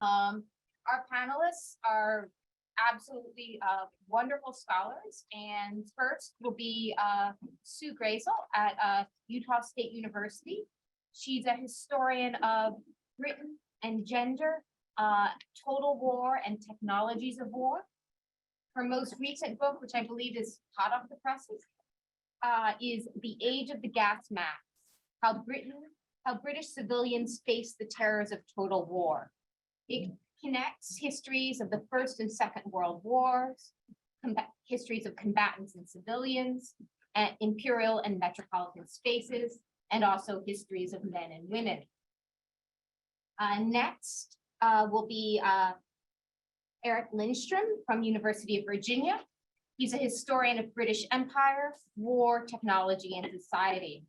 Our panelists are absolutely wonderful scholars, and first will be Sue Grayzel at Utah State University. She's a historian of Britain and gender, total war and technologies of war. Her most recent book, which I believe is hot off the presses, is The Age of the Gas Masks, how British civilians face the terrors of total war. It connects histories of the First and Second World Wars, histories of combatants and civilians, and imperial and metropolitan spaces, and also histories of men and women. Next will be Erik Linstrum from University of Virginia. He's a historian of British Empire, war, technology, and society.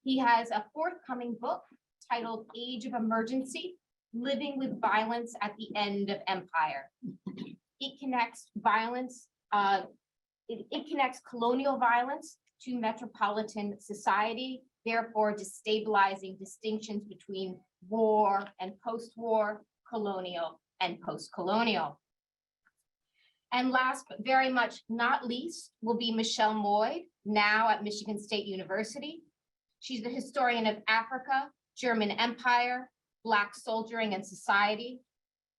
He has a forthcoming book titled Age of Emergency, Living with Violence at the End of Empire. It connects violence, it connects colonial violence to metropolitan society, therefore destabilizing distinctions between war and post-war, colonial and post-colonial. And last but very much not least will be Michelle Moyd, now at Michigan State University. She's the historian of Africa, German Empire, Black soldiering and society.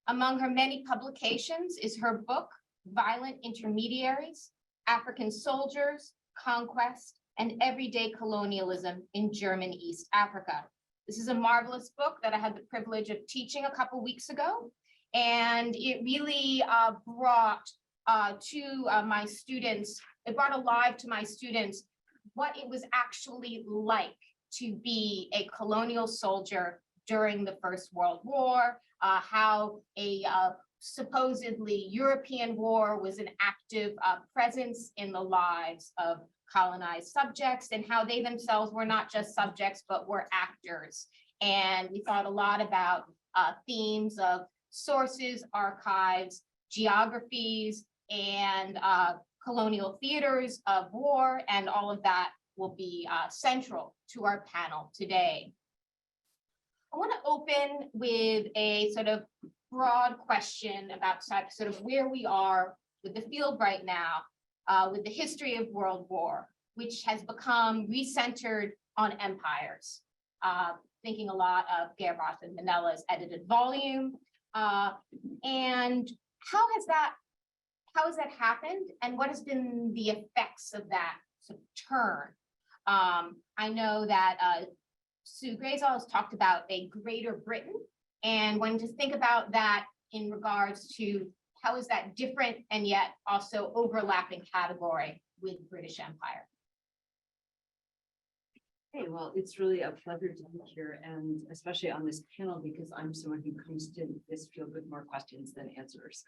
Among her many publications is her book, Violent Intermediaries, African Soldiers, Conquest, and Everyday Colonialism in German East Africa. This is a marvelous book that I had the privilege of teaching a couple weeks ago, and it really brought my students what it was actually like to be a colonial soldier during the First World War, how a supposedly European war was an active presence in the lives of colonized subjects, and how they themselves were not just subjects, but were actors. And we thought a lot about themes of sources, archives, geographies, and colonial theaters of war, and all of that will be central to our panel today. I want to open with a sort of broad question about sort of where we are with the field right now, with the history of World War, which has become recentered on empires. Thinking a lot of Gerhardt and Manella's edited volume, and how has that happened, and what has been the effects of that sort of turn? I know that Sue Grayzel has talked about a Greater Britain, and wanting to think about that in regards to how is that different and yet also overlapping category with British Empire. Hey, well, it's really a pleasure to be here, and especially on this panel, because I'm someone who comes to this field with more questions than answers.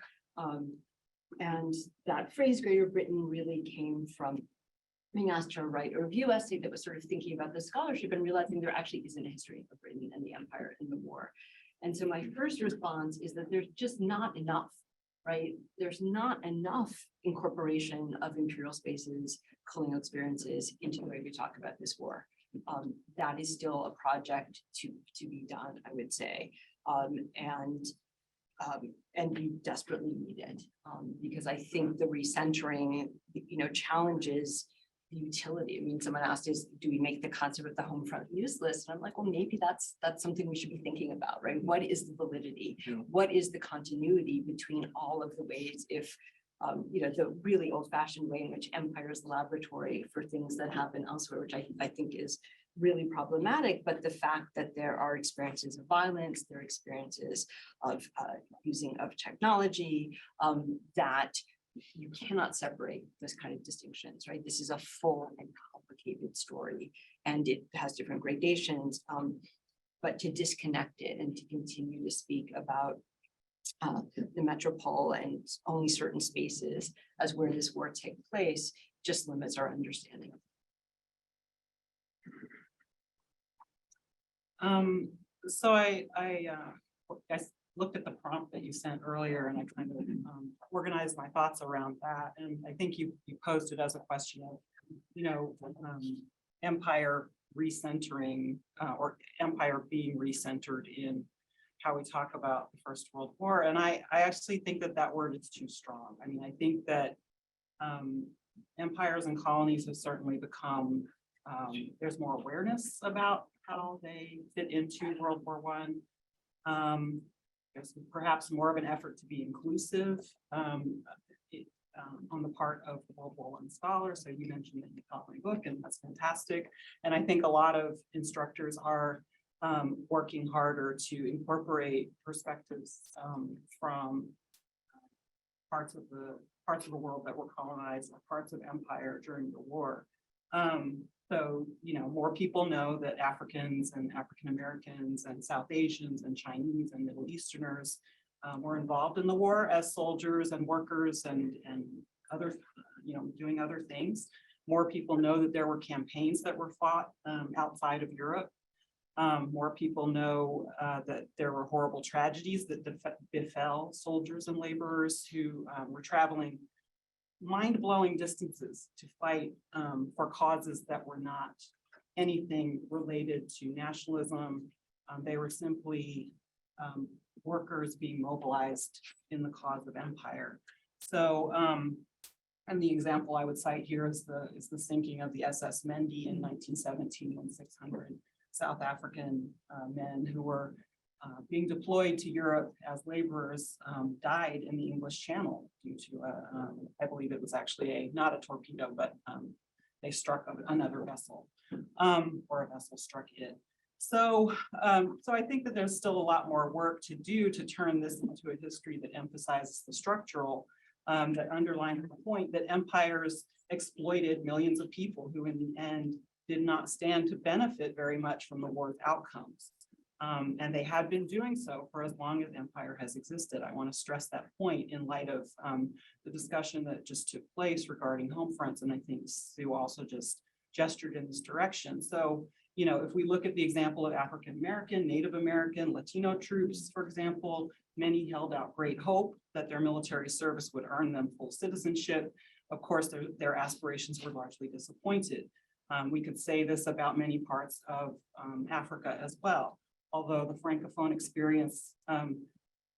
And that phrase Greater Britain really came from being asked to write a review essay that was sort of thinking about the scholarship and realizing there actually isn't a history of Britain and the empire and the war. And so my first response is that there's just not enough, right? There's not enough incorporation of imperial spaces, colonial experiences into the way we talk about this war. That is still a project to be done, I would say, and we desperately need it, because I think the recentering, challenges the utility. I mean, someone asked, do we make the concept of the home front useless? And I'm like, well, maybe that's something we should be thinking about, right? What is the validity? Yeah. What is the continuity between all of the ways, if the really old-fashioned way in which empire is the laboratory for things that happen elsewhere, which I think is really problematic, but the fact that there are experiences of violence, there are experiences of using of technology, that you cannot separate this kind of distinctions, right? This is a full and complicated story, and it has different gradations, but to disconnect it and to continue to speak about the metropole and only certain spaces as where this war takes place just limits our understanding. So I looked at the prompt that you sent earlier, and I kind of organized my thoughts around that. And I think you posed it as a question of, empire recentering or empire being recentered in how we talk about the First World War. And I actually think that that word is too strong. I mean, I think that empires and colonies have certainly become, there's more awareness about how they fit into World War I. There's perhaps more of an effort to be inclusive on the part of the World War I scholars. So you mentioned that you taught my book, and that's fantastic. And I think a lot of instructors are working harder to incorporate perspectives from parts of the world that were colonized or parts of empire during the war. So, you know, more people know that Africans and African Americans and South Asians and Chinese and Middle Easterners were involved in the war as soldiers and workers and other, you know, doing other things. More people know that there were campaigns that were fought outside of Europe. More people know that there were horrible tragedies that befell soldiers and laborers who were traveling mind-blowing distances to fight for causes that were not anything related to nationalism. They were simply workers being mobilized in the cause of empire. So, and the example I would cite here is the sinking of the SS Mendi in 1917, when 600 South African men who were being deployed to Europe as laborers died in the English Channel due to, I believe it was actually not a torpedo, but they struck another vessel, or a vessel struck it. So, so I think that there's still a lot more work to do to turn this into a history that emphasizes the structural, that underlines the point that empires exploited millions of people who in the end did not stand to benefit very much from the war's outcomes. And they have been doing so for as long as empire has existed. I want to stress that point in light of the discussion that just took place regarding home fronts. And I think Sue also just gestured in this direction. So, you know, if we look at the example of African-American, Native American, Latino troops, for example, many held out great hope that their military service would earn them full citizenship. Of course, their aspirations were largely disappointed. We could say this about many parts of Africa as well. Although the Francophone experience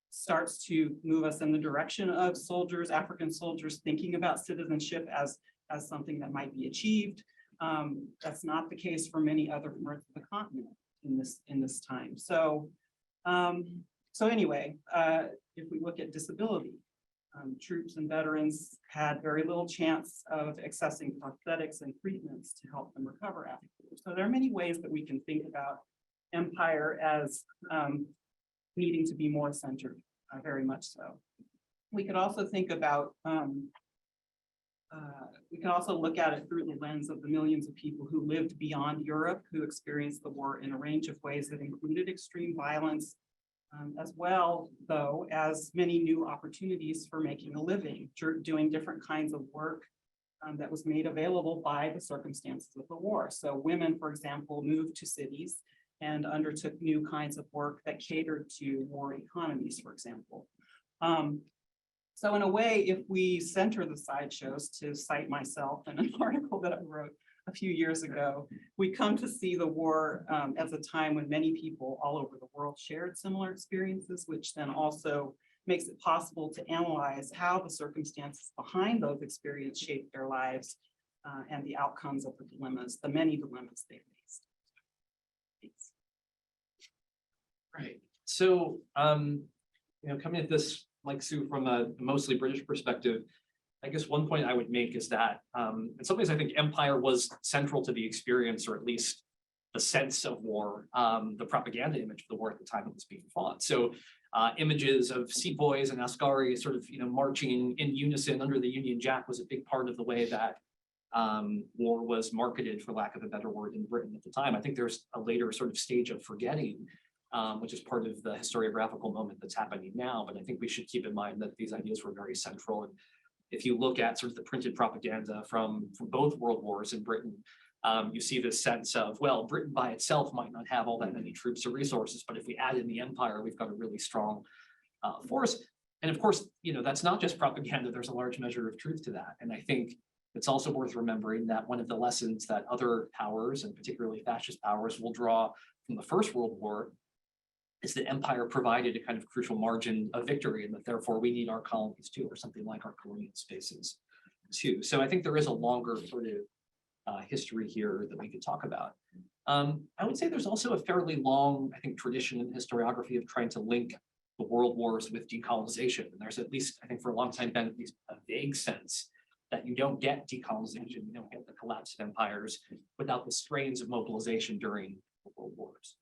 starts to move us in the direction of soldiers, African soldiers thinking about citizenship as something that might be achieved. That's not the case for many other parts of the continent in this time. So, so anyway, if we look at disability, troops and veterans had very little chance of accessing prosthetics and treatments to help them recover afterwards. So there are many ways that we can think about empire as needing to be more centered, very much so. We could also think about, we can also look at it through the lens of the millions of people who lived beyond Europe, who experienced the war in a range of ways that included extreme violence, as well, though, as many new opportunities for making a living, doing different kinds of work that was made available by the circumstances of the war. So women, for example, moved to cities and undertook new kinds of work that catered to war economies, for example. So in a way, if we center the sideshows, to cite myself in an article that I wrote a few years ago, we come to see the war as a time when many people all over the world shared similar experiences, which then also makes it possible to analyze how the circumstances behind those experiences shaped their lives and the outcomes of the dilemmas, the many dilemmas they faced. Thanks. Right. So, you know, coming at this, like Sue, from a mostly British perspective, I guess one point I would make is that in some ways I think empire was central to the experience, or at least the sense of war, the propaganda image of the war at the time it was being fought. So images of sepoys and askari sort of, you know, marching in unison under the Union Jack was a big part of the way that war was marketed, for lack of a better word, in Britain at the time. I think there's a later sort of stage of forgetting, which is part of the historiographical moment that's happening now. But I think we should keep in mind that these ideas were very central. And if you look at sort of the printed propaganda from both world wars in Britain, you see this sense of, well, Britain by itself might not have all that many troops or resources, but if we add in the empire, we've got a really strong force. And of course, you know, that's not just propaganda. There's a large measure of truth to that. And I think it's also worth remembering that one of the lessons that other powers, and particularly fascist powers, will draw from the First World War is that empire provided a kind of crucial margin of victory, and that therefore we need our colonies too, or something like our colonial spaces too. So I think there is a longer sort of history here that we could talk about. I would say there's also a fairly long, I think, tradition in historiography of trying to link the world wars with decolonization. And there's at least, I think for a long time, been at least a vague sense that you don't get decolonization, you don't get the collapse of empires without the strains of mobilization during the world wars.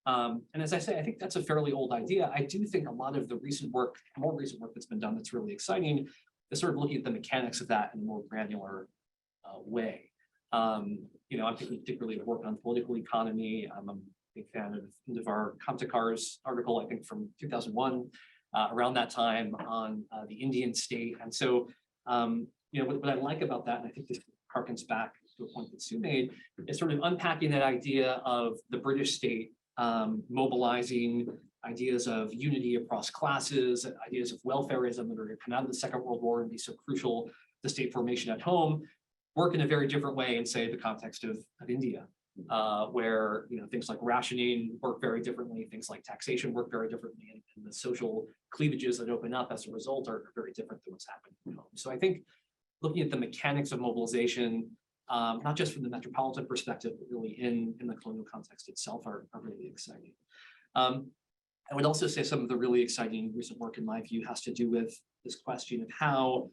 And as I say, I think that's a fairly old idea. I do think a lot of the recent work, more recent work that's been done that's really exciting, is sort of looking at the mechanics of that in a more granular way. You know, I'm thinking particularly of work on political economy. I'm a big fan of Indivar Kamtekar's article, I think from 2001, around that time on the Indian state. And so, you know, what I like about that, and I think this harkens back to a point that Sue made, is sort of unpacking that idea of the British state mobilizing ideas of unity across classes, ideas of welfarism that are going to come out of the Second World War and be so crucial to state formation at home, work in a very different way in, say, the context of India, where, you know, things like rationing work very differently, things like taxation work very differently, and the social cleavages that open up as a result are very different than what's happening at home. So I think looking at the mechanics of mobilization, not just from the metropolitan perspective, but really in the colonial context itself are really exciting. I would also say some of the really exciting recent work, in my view, has to do with this question of how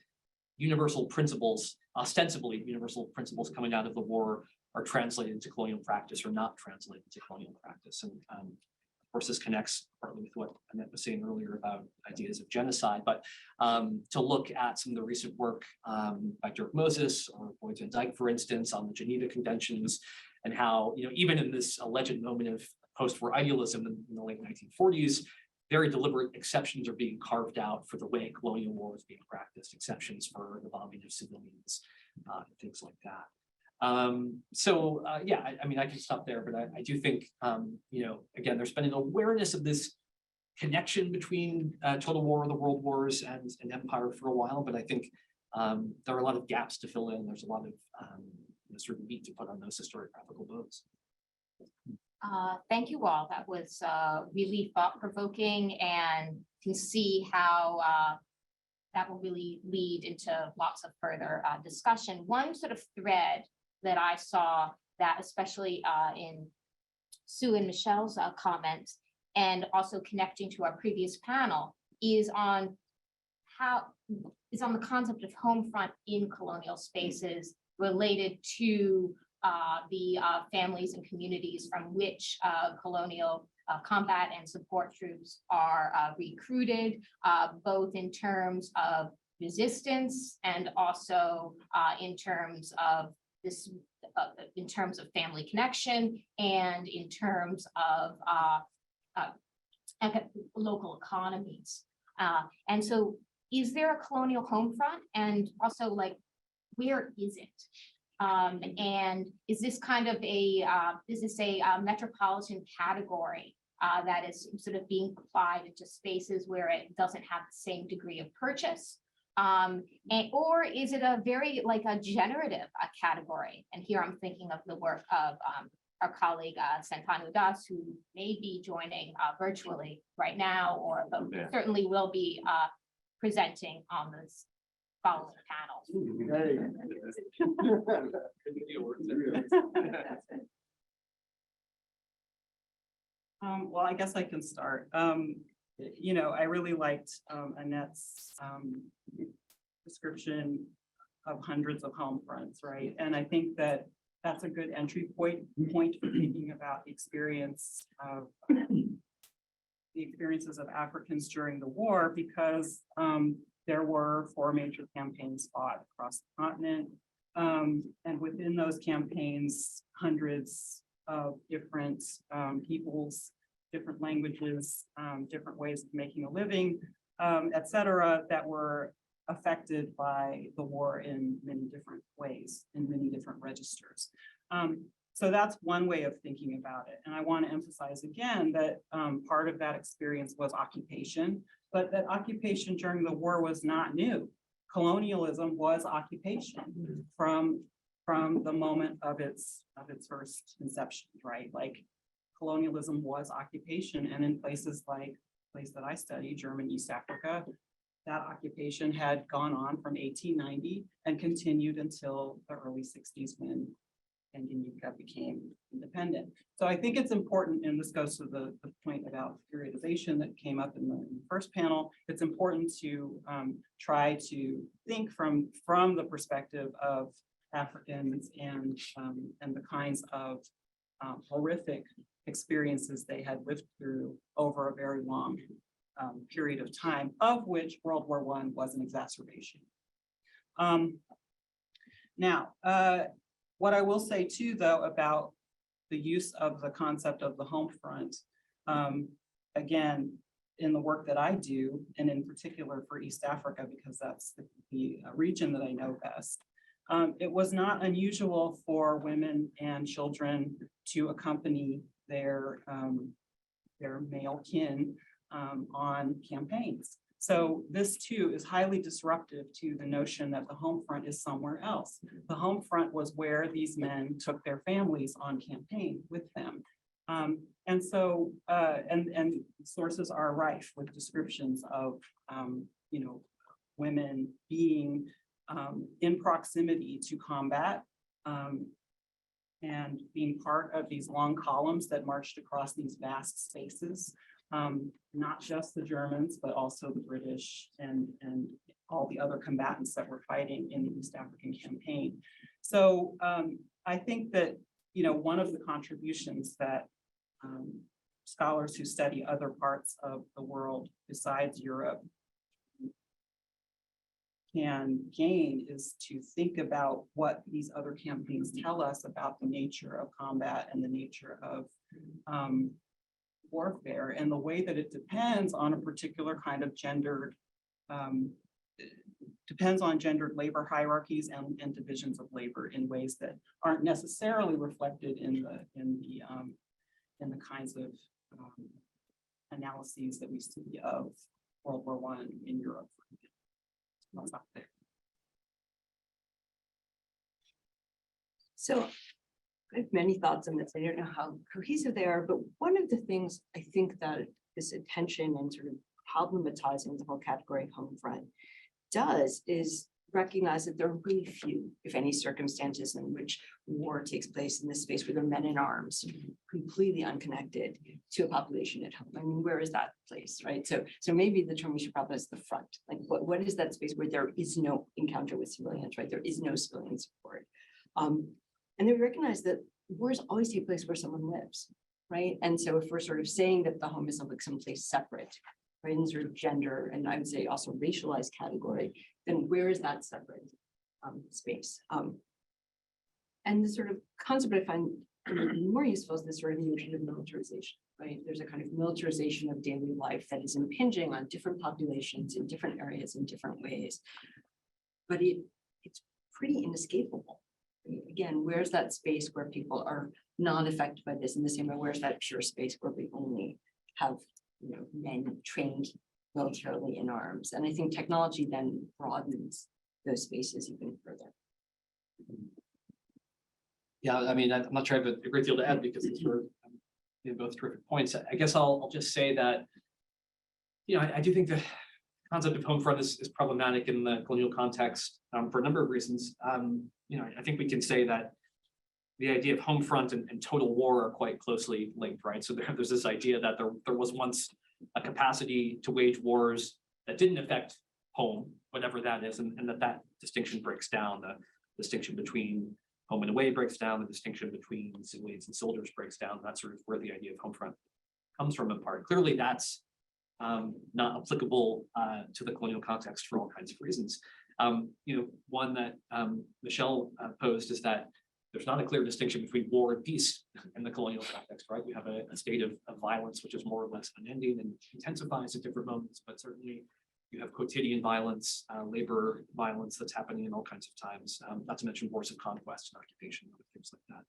universal principles, ostensibly universal principles coming out of the war, are translated into colonial practice or not translated into colonial practice. And of course, this connects partly with what Annette was saying earlier about ideas of genocide, but to look at some of the recent work by Dirk Moses or Moyd van Dijk, for instance, on the Geneva Conventions, and how, you know, even in this alleged moment of post-war idealism in the late 1940s, very deliberate exceptions are being carved out for the way colonial war is being practiced, exceptions for the bombing of civilians, and things like that. Yeah, I mean, I can stop there, but I do think, you know, again, there's been an awareness of this connection between total war, the world wars, and empire for a while, but I think there are a lot of gaps to fill in. There's a lot of you know, sort of meat to put on those historiographical bones. Thank you all. That was really thought-provoking, and to see how that will really lead into lots of further discussion. One sort of thread that I saw, that especially in Sue and Michelle's comments, and also connecting to our previous panel, is on the concept of home front in colonial spaces related to the families and communities from which colonial combat and support troops are recruited, both in terms of resistance and also in terms of this, in terms of family connection and in terms of local economies. And so, is there a colonial home front? And also, like, where is it? And is this kind of a metropolitan category that is sort of being applied into spaces where it doesn't have the same degree of purchase? Or is it a very like a generative category? And here I'm thinking of the work of our colleague Santanu Das, who may be joining virtually right now, or certainly will be presenting on this following panel. Well, I guess I can start. You know, I really liked Annette's description of hundreds of home fronts, right? And I think that that's a good entry point for thinking about the experience of the experiences of Africans during the war, because there were 4 major campaigns fought across the continent. And within those campaigns, hundreds of different peoples, different languages, different ways of making a living, et cetera, that were affected by the war in many different ways, in many different registers. So that's one way of thinking about it. And I want to emphasize again that part of that experience was occupation, but that occupation during the war was not new. Colonialism was occupation from the moment of its first inception, right? Like, colonialism was occupation, and in places like the place that I study, German East Africa, that occupation had gone on from 1890 and continued until the early 60s when Tanganyika became independent. So I think it's important, and this goes to the point about periodization that came up in the first panel. It's important to try to think from the perspective of Africans and the kinds of horrific experiences they had lived through over a very long period of time, of which World War I was an exacerbation. Now, what I will say too, though, about the use of the concept of the home front, again, in the work that I do, and in particular for East Africa, because that's the region that I know best, it was not unusual for women and children to accompany their male kin on campaigns. So this too is highly disruptive to the notion that the home front is somewhere else. The home front was where these men took their families on campaign with them. And so, and sources are rife with descriptions of, women being in proximity to combat and being part of these long columns that marched across these vast spaces. Not just the Germans, but also the British and all the other combatants that were fighting in the East African campaign. So I think that, one of the contributions that scholars who study other parts of the world besides Europe can gain is to think about what these other campaigns tell us about the nature of combat and the nature of warfare, and the way that it depends on a particular kind of gendered, depends on gendered labor hierarchies and divisions of labor in ways that aren't necessarily reflected in the kinds of analyses that we see of World War I in Europe. What's up there? So I have many thoughts on this. I don't know how cohesive they are, but one of the things I think that this attention and sort of problematizing the whole category of home front does is recognize that there are really few, if any, circumstances in which war takes place in this space where there are men in arms, completely unconnected to a population at home. I mean, where is that place, right? So maybe the term we should probably is the front. Like, what is that space where there is no encounter with civilians, right? There is no civilian support. And they recognize that wars always take place where someone lives, right? And so if we're sort of saying that the home is like someplace separate, right, in sort of gender, and I would say also racialized category, then where is that separate space? And the sort of concept I find more useful is this sort of notion of militarization, right? There's a kind of militarization of daily life that is impinging on different populations in different areas in different ways, but it's pretty inescapable. Again, where's that space where people are not affected by this in the same way? Where's that pure space where we only have, men trained militarily in arms? And I think technology then broadens those spaces even further. Yeah, I mean, I'm not sure I have a great deal to add because it's sort of both terrific points. I guess I'll just say that, I do think the concept of home front is problematic in the colonial context for a number of reasons. I think we can say that the idea of home front and total war are quite closely linked, right? So there's this idea that there was once a capacity to wage wars that didn't affect home, whatever that is, and that distinction breaks down. The distinction between home and away breaks down. The distinction between civilians and soldiers breaks down. That's sort of where the idea of home front comes from in part. Clearly, that's not applicable to the colonial context for all kinds of reasons. One that Michelle posed is that there's not a clear distinction between war and peace in the colonial context, right? We have a state of violence, which is more or less unending and intensifies at different moments, but certainly you have quotidian violence, labor violence that's happening in all kinds of times, not to mention wars of conquest and occupation, and other things like that.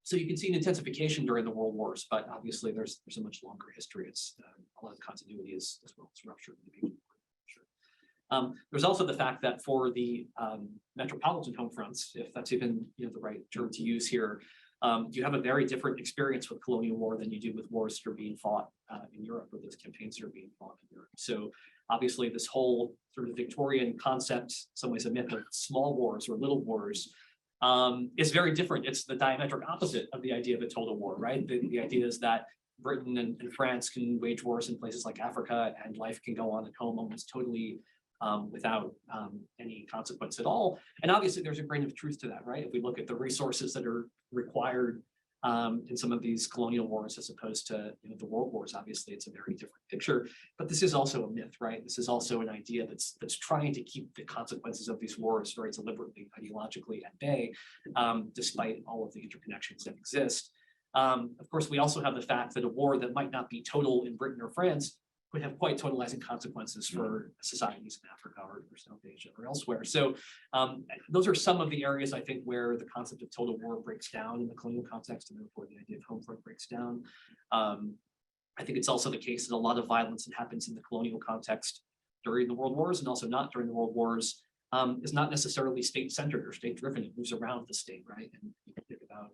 So you can see an intensification during the world wars, but obviously there's a much longer history. It's a lot of continuity is as well as rupture. There's also the fact that for the metropolitan home fronts, if that's even the right term to use here, you have a very different experience with colonial war than you do with wars that are being fought in Europe, or those campaigns that are being fought in Europe. So obviously this whole sort of Victorian concept, in some ways a myth of small wars or little wars, is very different. It's the diametric opposite of the idea of a total war, right? The idea is that Britain and France can wage wars in places like Africa, and life can go on at home almost totally without any consequence at all. And obviously there's a grain of truth to that, right? If we look at the resources that are required in some of these colonial wars as opposed to the world wars, obviously it's a very different picture. But this is also a myth, right? This is also an idea that's trying to keep the consequences of these wars very deliberately, ideologically at bay, despite all of the interconnections that exist. Of course, we also have the fact that a war that might not be total in Britain or France could have quite totalizing consequences for societies in Africa or South Asia or elsewhere. So those are some of the areas I think where the concept of total war breaks down in the colonial context, and therefore the idea of home front breaks down. I think it's also the case that a lot of violence that happens in the colonial context during the world wars and also not during the world wars is not necessarily state-centered or state-driven. It moves around the state, right? And you can think about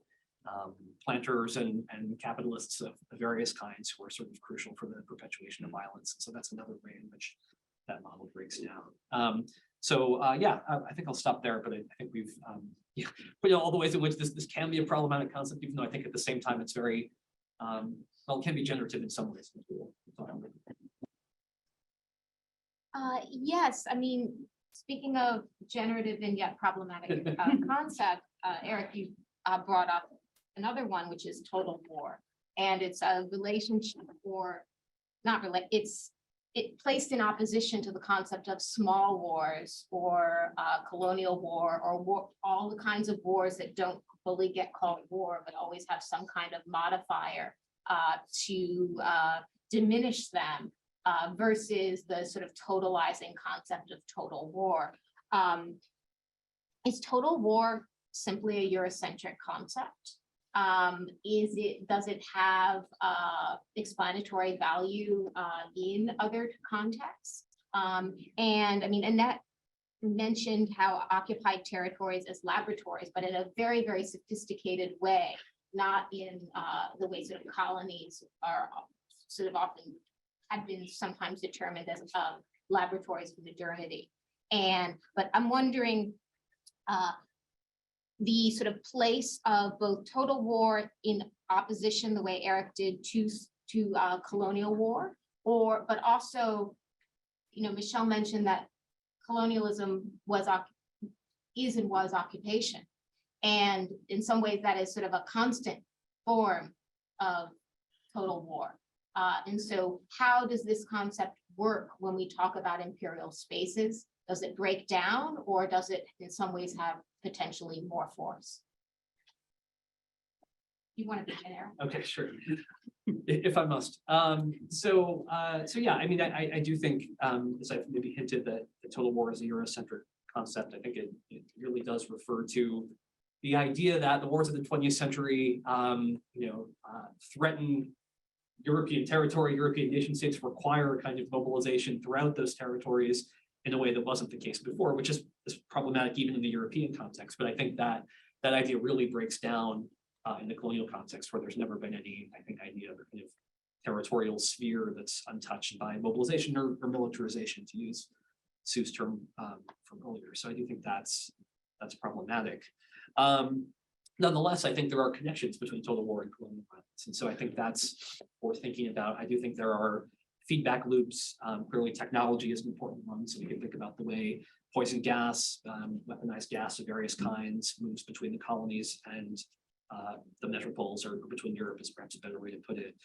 planters and capitalists of various kinds who are sort of crucial for the perpetuation of violence. So that's another way in which that model breaks down. Yeah, I think I'll stop there, but I think we've put all the ways in which this can be a problematic concept, even though I think at the same time it's very, well, it can be generative in some ways. Yes, I mean, speaking of generative and yet problematic concept, Erik, you brought up another one, which is total war, and it's a relationship, or not really, it's placed in opposition to the concept of small wars or colonial war, or war, all the kinds of wars that don't fully get called war but always have some kind of modifier to diminish them, versus the sort of totalizing concept of total war. Is total war simply a Eurocentric concept? Does it have explanatory value in other contexts? And I mean, Annette mentioned how occupied territories as laboratories, but in a very, very sophisticated way, not in the way sort of colonies are sort of often have been sometimes determined as laboratories of modernity. But I'm wondering, the sort of place of both total war in opposition, the way Erik did, to colonial war, but also, Michelle mentioned that colonialism is and was occupation, and in some ways that is sort of a constant form of total war. And so, how does this concept work when we talk about imperial spaces? Does it break down, or does it in some ways have potentially more force? You want to begin, Erik? Okay, sure. If I must. So yeah, I mean, I do think, as I've maybe hinted, that the total war is a Eurocentric concept. I think it really does refer to the idea that the wars of the 20th century, threaten European territory. European nation states require a kind of mobilization throughout those territories in a way that wasn't the case before, which is problematic even in the European context. But I think that idea really breaks down in the colonial context, where there's never been any, I think, idea of a kind of territorial sphere that's untouched by mobilization or militarization, to use Sue's term from earlier. So I do think that's problematic. Nonetheless, I think there are connections between total war and colonial violence. And so I think that's worth thinking about. I do think there are feedback loops. Clearly, technology is an important one. So we can think about the way poison gas, weaponized gas of various kinds moves between the colonies and the metropoles, or between Europe is perhaps a better way to put it.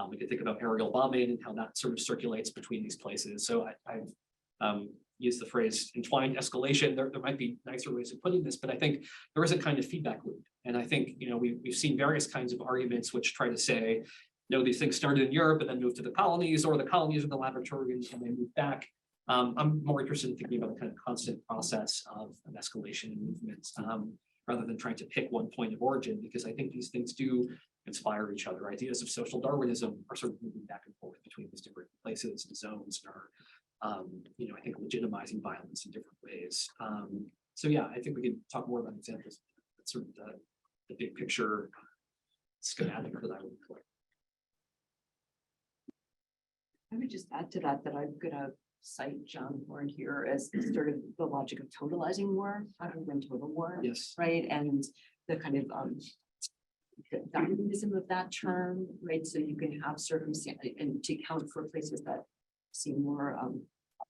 We could think about aerial bombing and how that sort of circulates between these places. So I've used the phrase entwined escalation. There might be nicer ways of putting this, but I think there is a kind of feedback loop. And I think, we've seen various kinds of arguments which try to say, no, these things started in Europe and then moved to the colonies, or the colonies are the laboratory and they move back. I'm more interested in thinking about a kind of constant process of escalation and movements, rather than trying to pick one point of origin, because I think these things do inspire each other. Ideas of social Darwinism are sort of moving back and forth between these different places and zones, and are, I think, legitimizing violence in different ways. So yeah, I think we could talk more about examples. That's sort of the big picture schematic that I would put. I would just add to that, that I'm gonna cite John Horn here as sort of the logic of totalizing war, how to win total war. Yes. Right, and the kind of the dynamism of that term, right? So you can have circumstance and to account for places that seem more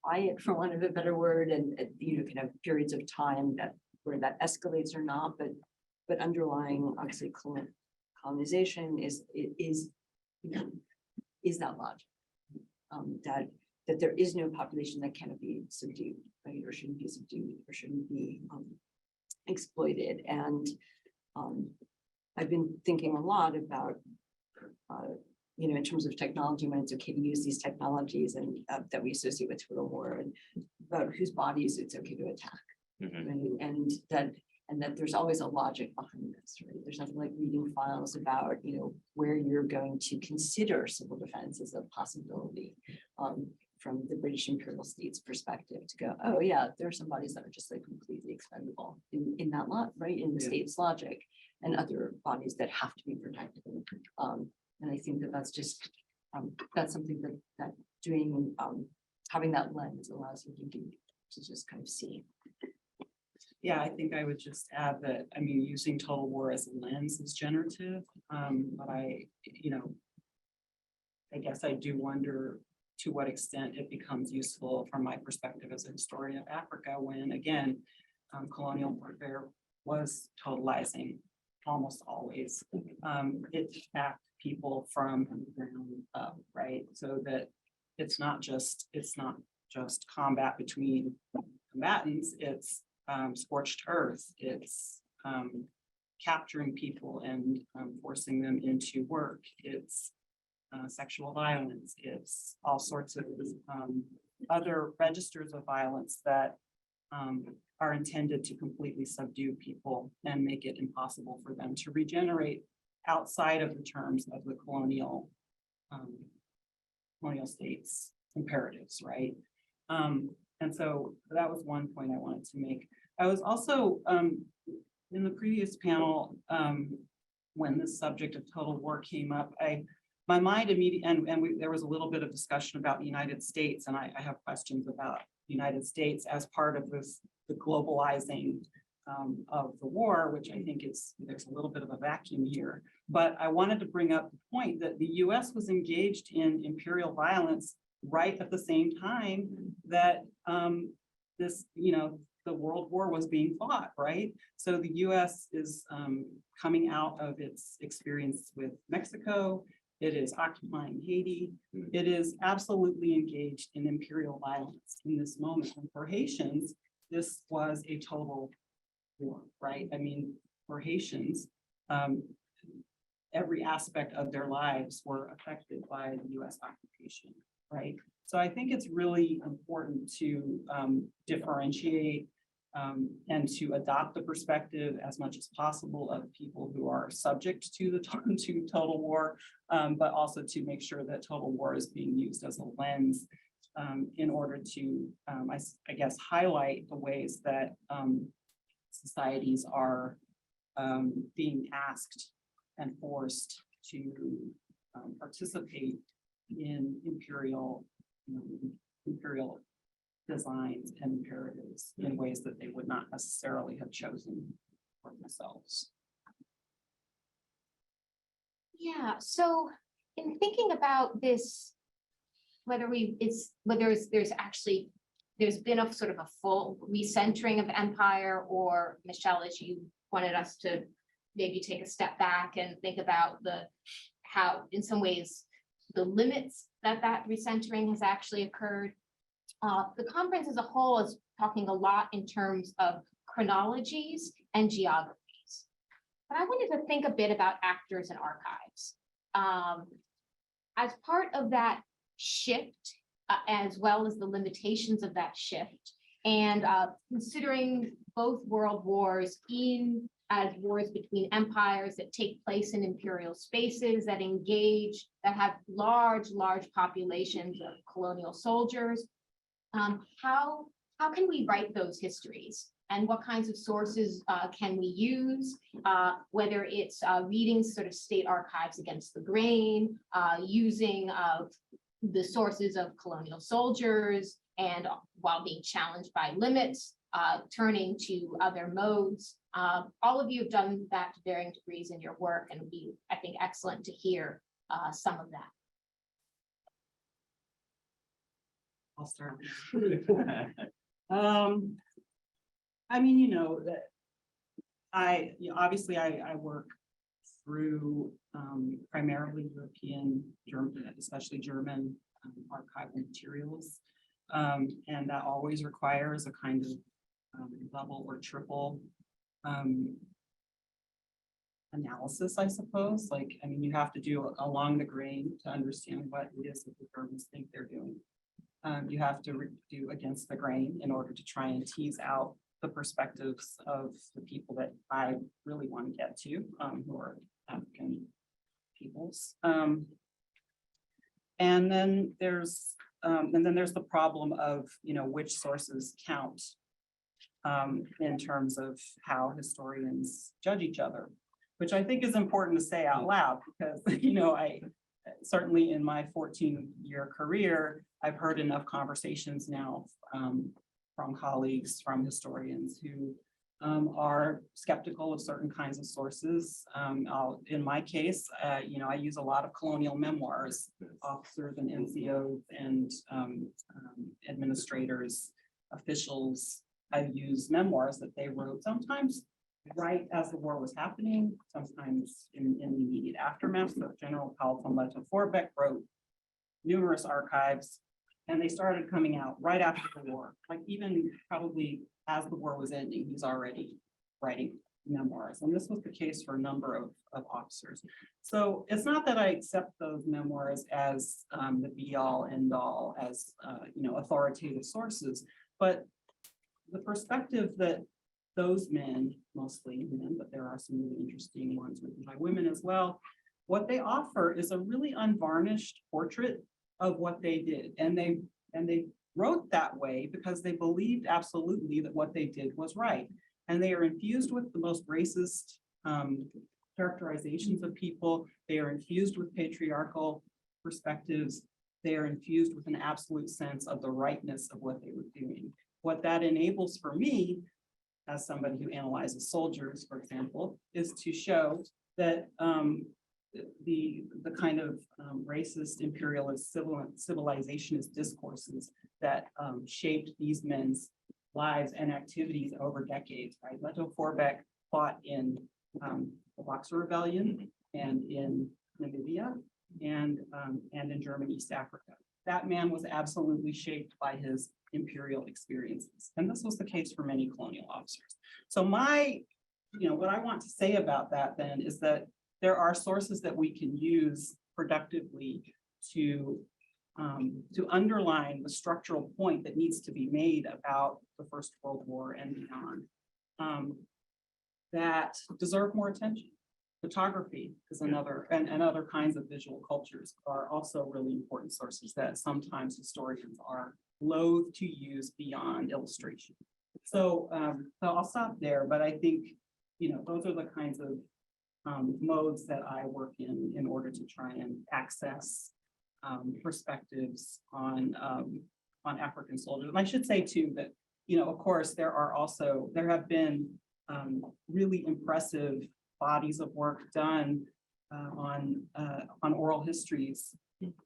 quiet, for want of a better word, and you know, can have periods of time that where that escalates or not, but underlying obviously colonization is you know, is that logic that there is no population that cannot be subdued, right, or shouldn't be subdued, or shouldn't be exploited. And I've been thinking a lot about, you know, in terms of technology, when it's okay to use these technologies and that we associate with total war, and about whose bodies it's okay to attack, right? And that there's always a logic behind this, right? There's nothing like reading files about, you know, where you're going to consider civil defense as a possibility from the British imperial state's perspective to go, oh yeah, there are some bodies that are just like completely expendable in that lot, right? In the state's logic, and other bodies that have to be protected. And I think that that's just, that's something that doing, having that lens allows you to just kind of see. Yeah, I think I would just add that, I mean, using total war as a lens is generative, but you know, I guess I do wonder to what extent it becomes useful from my perspective as a historian of Africa, when again, colonial warfare was totalizing almost always. It attacked people from the ground up, right? So that it's not just combat between combatants, it's scorched earth, it's capturing people and forcing them into work, it's sexual violence, it's all sorts of other registers of violence that are intended to completely subdue people and make it impossible for them to regenerate outside of the terms of the colonial states imperatives, right? And so that was one point I wanted to make. I was also in the previous panel, when the subject of total war came up, my mind immediately, there was a little bit of discussion about the United States, and I have questions about the United States as part of the globalizing of the war, which I think there's a little bit of a vacuum here. But I wanted to bring up the point that the US was engaged in imperial violence right at the same time that this, you know, the World War was being fought, right? So the US is coming out of its experience with Mexico. It is occupying Haiti. It is absolutely engaged in imperial violence in this moment. And for Haitians, this was a total war, right? I mean, for Haitians, every aspect of their lives were affected by the US occupation, right? So I think it's really important to differentiate and to adopt the perspective as much as possible of people who are subject to total war, but also to make sure that total war is being used as a lens in order to, I guess, highlight the ways that societies are being asked and forced to participate in imperial designs and imperatives in ways that they would not necessarily have chosen for themselves. Yeah, so in thinking about this, whether there's been a sort of a full recentering of empire, or Michelle, as you wanted us to maybe take a step back and think about how in some ways the limits that recentering has actually occurred. The conference as a whole is talking a lot in terms of chronologies and geographies. But I wanted to think a bit about actors and archives. As part of that shift, as well as the limitations of that shift, and considering both world wars as wars between empires that take place in imperial spaces, that have large populations of colonial soldiers, how can we write those histories and what kinds of sources can we use, whether it's reading sort of state archives against the grain, using the sources of colonial soldiers, and while being challenged by limits, turning to other modes. All of you have done that to varying degrees in your work, and it would be, I think, excellent to hear some of that. I'll start. I mean, you know, that obviously I work through primarily European, German, especially German archival materials. And that always requires a kind of double or triple analysis, I suppose. Like, I mean, you have to do along the grain to understand what it is that the Germans think they're doing. You have to do against the grain in order to try and tease out the perspectives of the people that I really want to get to, who are African peoples. And then there's the problem of, you know, which sources count in terms of how historians judge each other, which I think is important to say out loud, because, you know, I certainly in my 14-year career, I've heard enough conversations now from colleagues, from historians who are skeptical of certain kinds of sources. In my case, you know, I use a lot of colonial memoirs, officers and NCOs and administrators, officials. I've used memoirs that they wrote sometimes right as the war was happening, sometimes in the immediate aftermath. So General Paul von Lettow-Vorbeck wrote numerous archives, and they started coming out right after the war. Like even probably as the war was ending, he's already writing memoirs. And this was the case for a number of officers. So it's not that I accept those memoirs as the be all end all, as you know, authoritative sources, but the perspective that those men, mostly men, but there are some really interesting ones written by women as well, what they offer is a really unvarnished portrait of what they did. And they wrote that way because they believed absolutely that what they did was right. And they are infused with the most racist characterizations of people. They are infused with patriarchal perspectives. They are infused with an absolute sense of the rightness of what they were doing. What that enables for me, as somebody who analyzes soldiers, for example, is to show that the kind of racist, imperialist, civilizationist discourses that shaped these men's lives and activities over decades, right? Lettow-Vorbeck fought in the Boxer Rebellion and in Namibia and in German East Africa. That man was absolutely shaped by his imperial experiences. And this was the case for many colonial officers. So what I want to say about that then is that there are sources that we can use productively to underline the structural point that needs to be made about the First World War and beyond that deserve more attention. Photography is another, and other kinds of visual cultures are also really important sources that sometimes historians are loath to use beyond illustration. So, so I'll stop there, but I think, those are the kinds of modes that I work in order to try and access perspectives on African soldiers. And I should say too that, of course, there have been really impressive bodies of work done on oral histories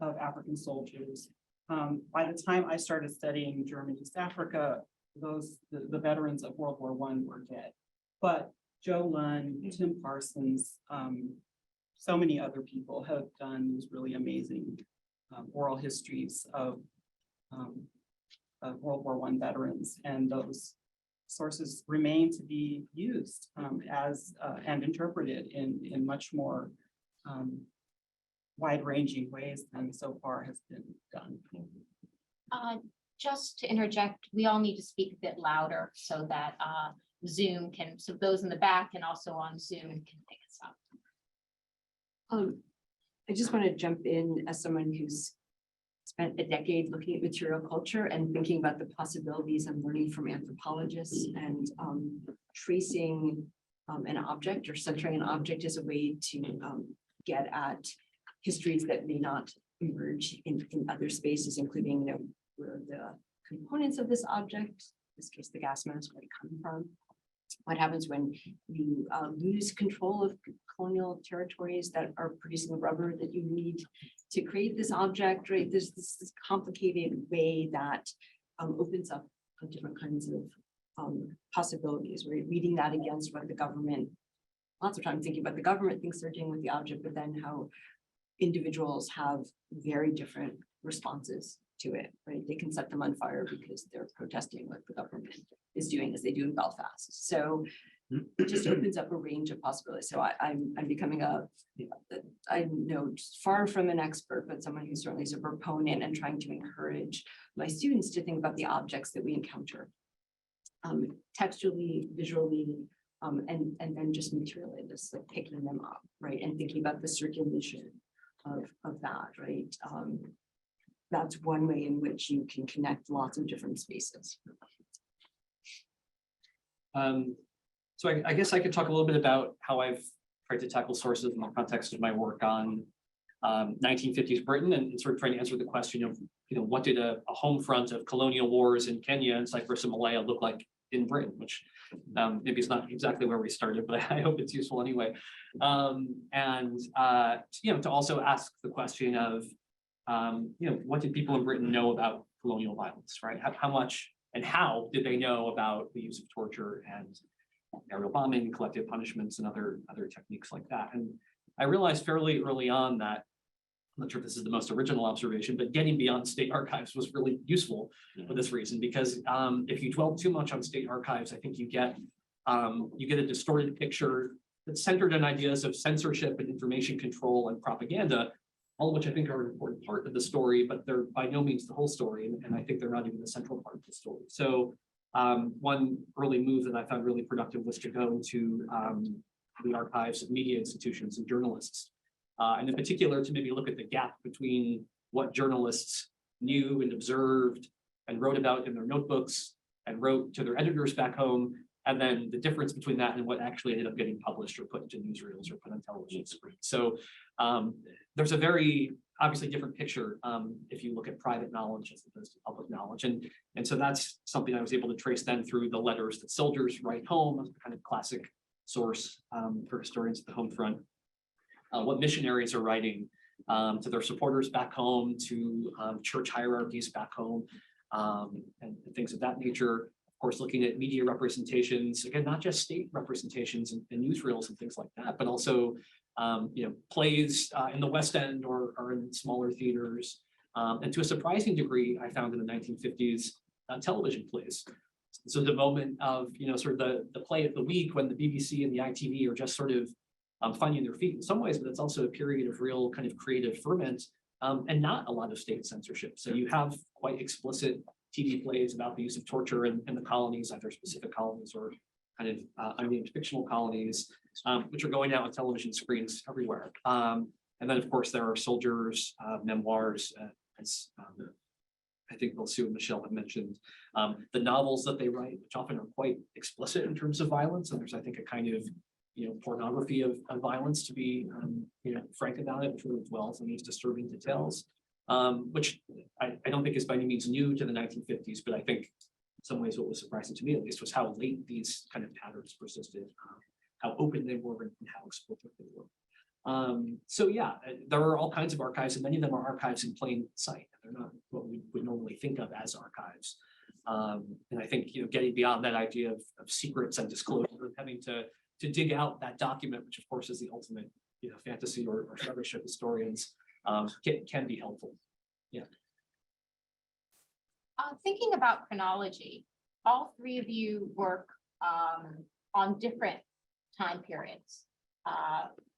of African soldiers. By the time I started studying German East Africa, the veterans of World War I were dead. But Joe Lunn, Tim Parsons, so many other people have done these really amazing oral histories of World War I veterans, and those sources remain to be used and interpreted in much more wide-ranging ways than so far has been done. Just to interject, we all need to speak a bit louder so that Zoom can, so those in the back and also on Zoom can pick us up. I just want to jump in as someone who's spent a decade looking at material culture and thinking about the possibilities and learning from anthropologists and tracing an object or centering an object as a way to get at histories that may not emerge in other spaces, including, you know, where the components of this object, in this case, the gas mask, where it come from. What happens when you lose control of colonial territories that are producing the rubber that you need to create this object, right? There's this complicated way that opens up different kinds of possibilities, right? Reading that against what the government, lots of times thinking about the government thinks they're doing with the object, but then how individuals have very different responses to it, right? They can set them on fire because they're protesting what the government is doing, as they do in Belfast. So it just opens up a range of possibilities. So I'm becoming I know just far from an expert, but someone who certainly is a proponent and trying to encourage my students to think about the objects that we encounter, textually, visually, and then just materially, just like picking them up, right? And thinking about the circulation of that, right? That's one way in which you can connect lots of different spaces. So I guess I could talk a little bit about how I've tried to tackle sources in the context of my work on 1950s Britain and sort of trying to answer the question of, you know, what did a home front of colonial wars in Kenya and Cyprus and Malaya look like in Britain, which maybe it's not exactly where we started, but I hope it's useful anyway. You know, to also ask the question of, you know, what did people in Britain know about colonial violence, right? How much and how did they know about the use of torture and aerial bombing, collective punishments, and other techniques like that? And I realized fairly early on that, I'm not sure if this is the most original observation, but getting beyond state archives was really useful for this reason, because if you dwell too much on state archives, I think you get a distorted picture that's centered on ideas of censorship and information control and propaganda, all of which I think are an important part of the story, but they're by no means the whole story, and I think they're not even the central part of the story. So one early move that I found really productive was to go into the archives of media institutions and journalists, and in particular to maybe look at the gap between what journalists knew and observed and wrote about in their notebooks and wrote to their editors back home, and then the difference between that and what actually ended up getting published or put into newsreels or put on television screens. So there's a very obviously different picture if you look at private knowledge as opposed to public knowledge. And so that's something I was able to trace then through the letters that soldiers write home, as a kind of classic source for historians at the home front. What missionaries are writing to their supporters back home, to church hierarchies back home, and things of that nature. Of course, looking at media representations, again, not just state representations and newsreels and things like that, but also you know, plays in the West End or in smaller theaters. And to a surprising degree, I found in the 1950s, television plays. So the moment of, you know, sort of the play of the week when the BBC and the ITV are just sort of finding their feet in some ways, but it's also a period of real kind of creative ferment and not a lot of state censorship. So you have quite explicit TV plays about the use of torture in the colonies, either specific colonies or kind of unnamed fictional colonies, which are going out on television screens everywhere. And then, of course, there are soldiers' memoirs, as I think both Sue and Michelle have mentioned, the novels that they write, which often are quite explicit in terms of violence. And there's, I think, a kind of, you know, pornography of violence, to be, you know, frank about it, which really dwells on these disturbing details, which I don't think is by any means new to the 1950s, but I think in some ways what was surprising to me at least was how late these kind of patterns persisted, how open they were and how explicit they were. So yeah, there are all kinds of archives, and many of them are archives in plain sight. They're not what we would normally think of as archives. And I think, you know, getting beyond that idea of secrets and disclosure, and having to dig out that document, which of course is the ultimate, you know, fantasy or rubbish of historians, can be helpful. Yeah. Thinking about chronology, all three of you work on different time periods.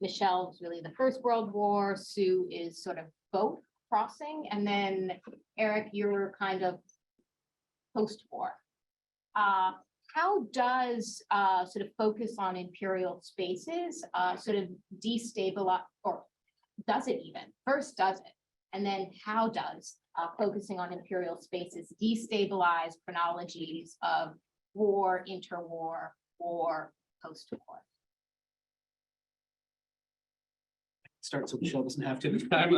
Michelle is really the First World War, Sue is sort of both crossing, and then Erik, you're kind of post-war. How does sort of focus on imperial spaces sort of destabilize, or does it even? First, does it And then how does focusing on imperial spaces destabilize chronologies of war, interwar, war, post-war? Start so Michelle doesn't have to this time.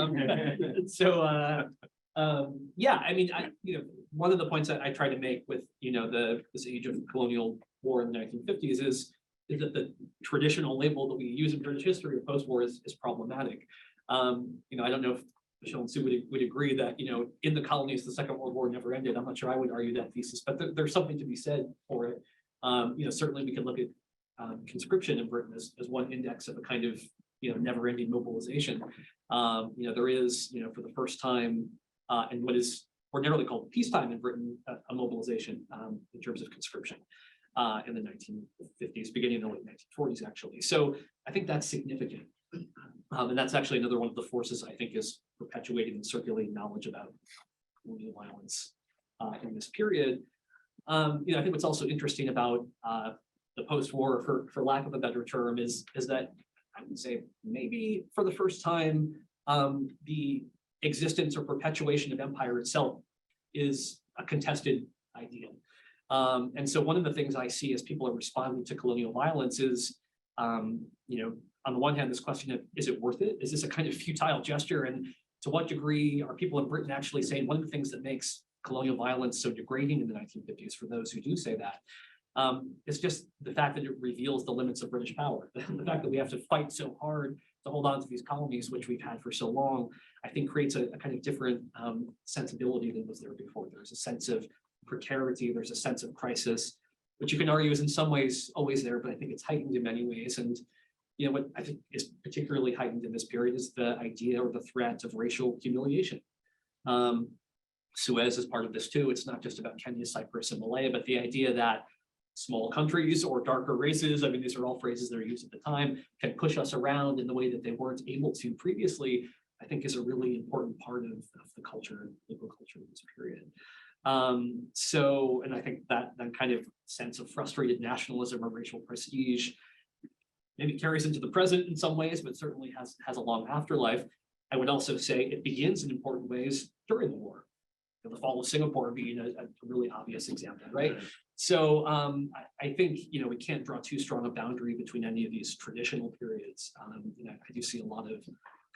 Yeah, I mean, one of the points that I try to make with, this age of colonial war in the 1950s is that the traditional label that we use in British history of post-war is problematic. I don't know if Michelle and Sue would agree that, in the colonies, the Second World War never ended. I'm not sure I would argue that thesis, but there's something to be said for it. Certainly we can look at conscription in Britain as one index of a kind of, never-ending mobilization. There is, for the first time, in what is ordinarily called peacetime in Britain, a mobilization in terms of conscription in the 1950s, beginning in the late 1940s, actually. So I think that's significant. And that's actually another one of the forces I think is perpetuating and circulating knowledge about colonial violence in this period. I think what's also interesting about the post-war, for lack of a better term, is that I would say maybe for the first time, the existence or perpetuation of empire itself is a contested idea. And so one of the things I see as people are responding to colonial violence is, on the one hand, this question of, is it worth it? Is this a kind of futile gesture? And to what degree are people in Britain actually saying one of the things that makes colonial violence so degrading in the 1950s, for those who do say that, it's just the fact that it reveals the limits of British power. The fact that we have to fight so hard to hold on to these colonies, which we've had for so long, I think creates a kind of different sensibility than was there before. There's a sense of precarity, there's a sense of crisis, which you can argue is in some ways always there, but I think it's heightened in many ways. And what I think is particularly heightened in this period is the idea or the threat of racial humiliation. Suez is part of this too. It's not just about Kenya, Cyprus, and Malaya, but the idea that small countries or darker races, I mean, these are all phrases that are used at the time, can push us around in the way that they weren't able to previously, I think is a really important part of the culture, liberal culture of this period. And I think that kind of sense of frustrated nationalism or racial prestige maybe carries into the present in some ways, but certainly has a long afterlife. I would also say it begins in important ways during the war. The fall of Singapore being a really obvious example, right? So I think, we can't draw too strong a boundary between any of these traditional periods. I do see a lot of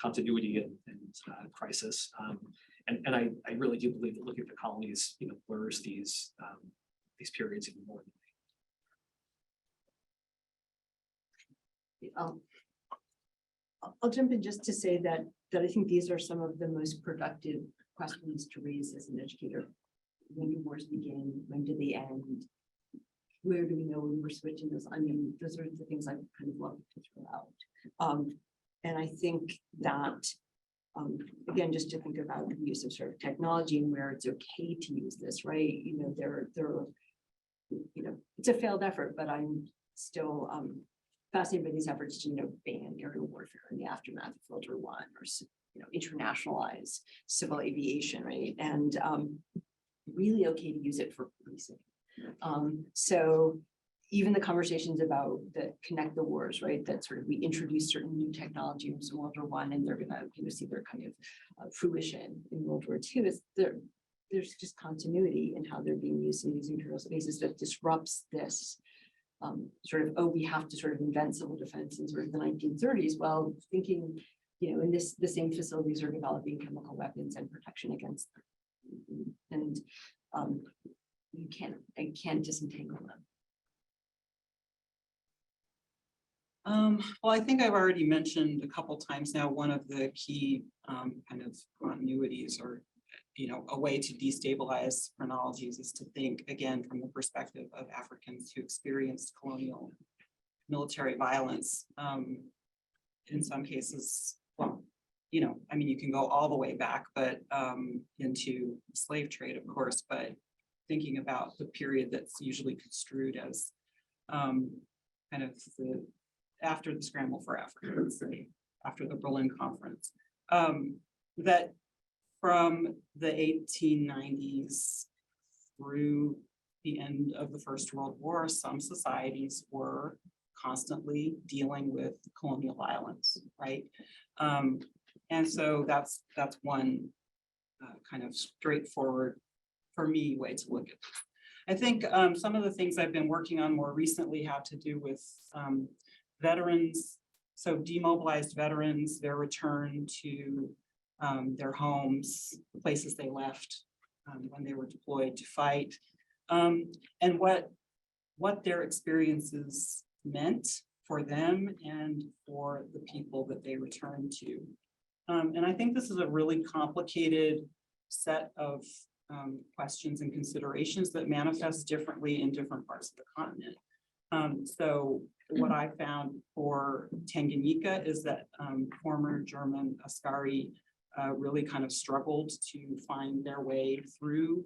continuity and crisis. And I really do believe that looking at the colonies, blurs these periods even more. I'll jump in just to say that I think these are some of the most productive questions to raise as an educator. When do wars begin? When do they end? Where do we know when we're switching those? I mean, those are the things I kind of love to throw out. And I think that, again, just to think about the use of sort of technology and where it's okay to use this, right? It's a failed effort, but I'm still fascinated by these efforts to, ban aerial warfare in the aftermath of World War I, or internationalize civil aviation, right? And really okay to use it for policing. So even the conversations about the connect the wars, right? That sort of we introduce certain new technologies in World War I, and they're gonna see their kind of fruition in World War II. Is there's just continuity in how they're being used in these imperial spaces that disrupts this sort of, we have to sort of invent civil defense in sort of the 1930s, while thinking, in the same facilities are developing chemical weapons and protection against them. And I can't disentangle them. Well, I think I've already mentioned a couple times now, one of the key kind of continuities or, a way to destabilize chronologies is to think again from the perspective of Africans who experienced colonial military violence. In some cases, well, I mean, you can go all the way back, but into slave trade, of course, but thinking about the period that's usually construed as kind of after the scramble for Africa, let's say, after the Berlin Conference, that from the 1890s through the end of the First World War, some societies were constantly dealing with colonial violence, right? And so that's one kind of straightforward, for me, way to look at it. I think some of the things I've been working on more recently have to do with veterans. So demobilized veterans, their return to their homes, the places they left when they were deployed to fight, and what their experiences meant for them and for the people that they returned to. And I think this is a really complicated set of questions and considerations that manifest differently in different parts of the continent. So what I found for Tanganyika is that former German Askari really kind of struggled to find their way through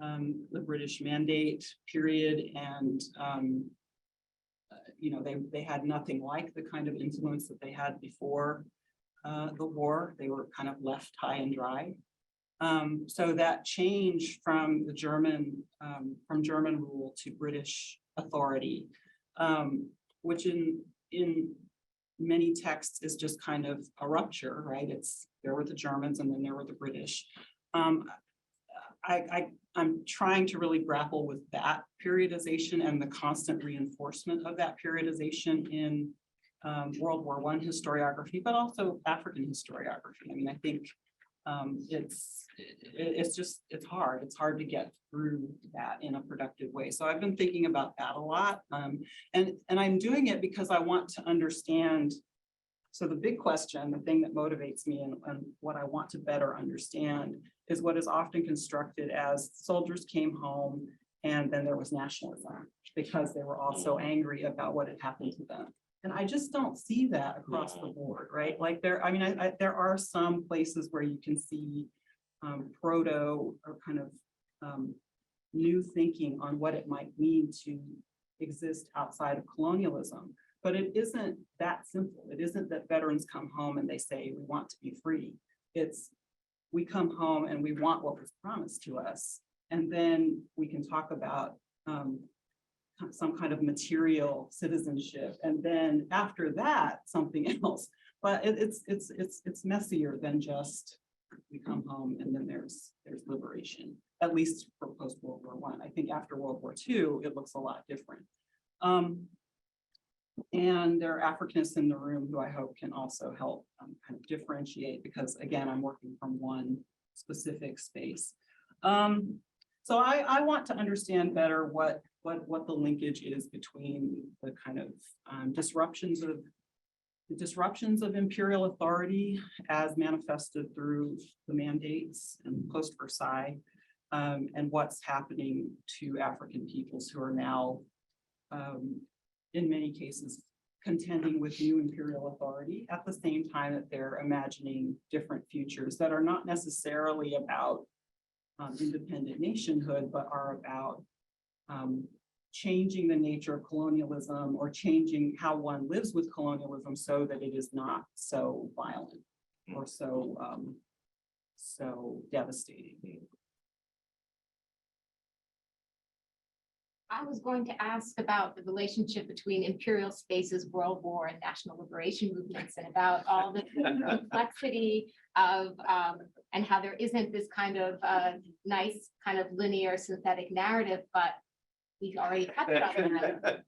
the British Mandate period, and you know, they had nothing like the kind of influence that they had before the war. They were kind of left high and dry. So that change from the German rule to British authority, which in many texts is just kind of a rupture, right? There were the Germans and then there were the British. I'm trying to really grapple with that periodization and the constant reinforcement of that periodization in World War I historiography, but also African historiography. I mean, I think it's hard. It's hard to get through that in a productive way. So I've been thinking about that a lot. And I'm doing it because I want to understand. So the big question, the thing that motivates me and what I want to better understand is what is often constructed as soldiers came home and then there was nationalism because they were all so angry about what had happened to them. And I just don't see that across the board, right? Like there are some places where you can see proto or kind of new thinking on what it might mean to exist outside of colonialism. But it isn't that simple. It isn't that veterans come home and they say, we want to be free. It's we come home and we want what was promised to us. And then we can talk about some kind of material citizenship. And then after that, something else. But it's messier than just we come home and then there's liberation, at least for post-World War I. I think after World War II, it looks a lot different. And there are Africanists in the room who I hope can also help kind of differentiate, because again, I'm working from one specific space. So I want to understand better what the linkage is between the kind of disruptions of imperial authority as manifested through the mandates and post-Versailles, and what's happening to African peoples who are now in many cases, contending with new imperial authority at the same time that they're imagining different futures that are not necessarily about independent nationhood, but are about changing the nature of colonialism or changing how one lives with colonialism so that it is not so violent or so devastating. I was going to ask about the relationship between imperial spaces, world war, and national liberation movements, and about all the complexity of and how there isn't this kind of nice kind of linear synthetic narrative, but we've already touched on that.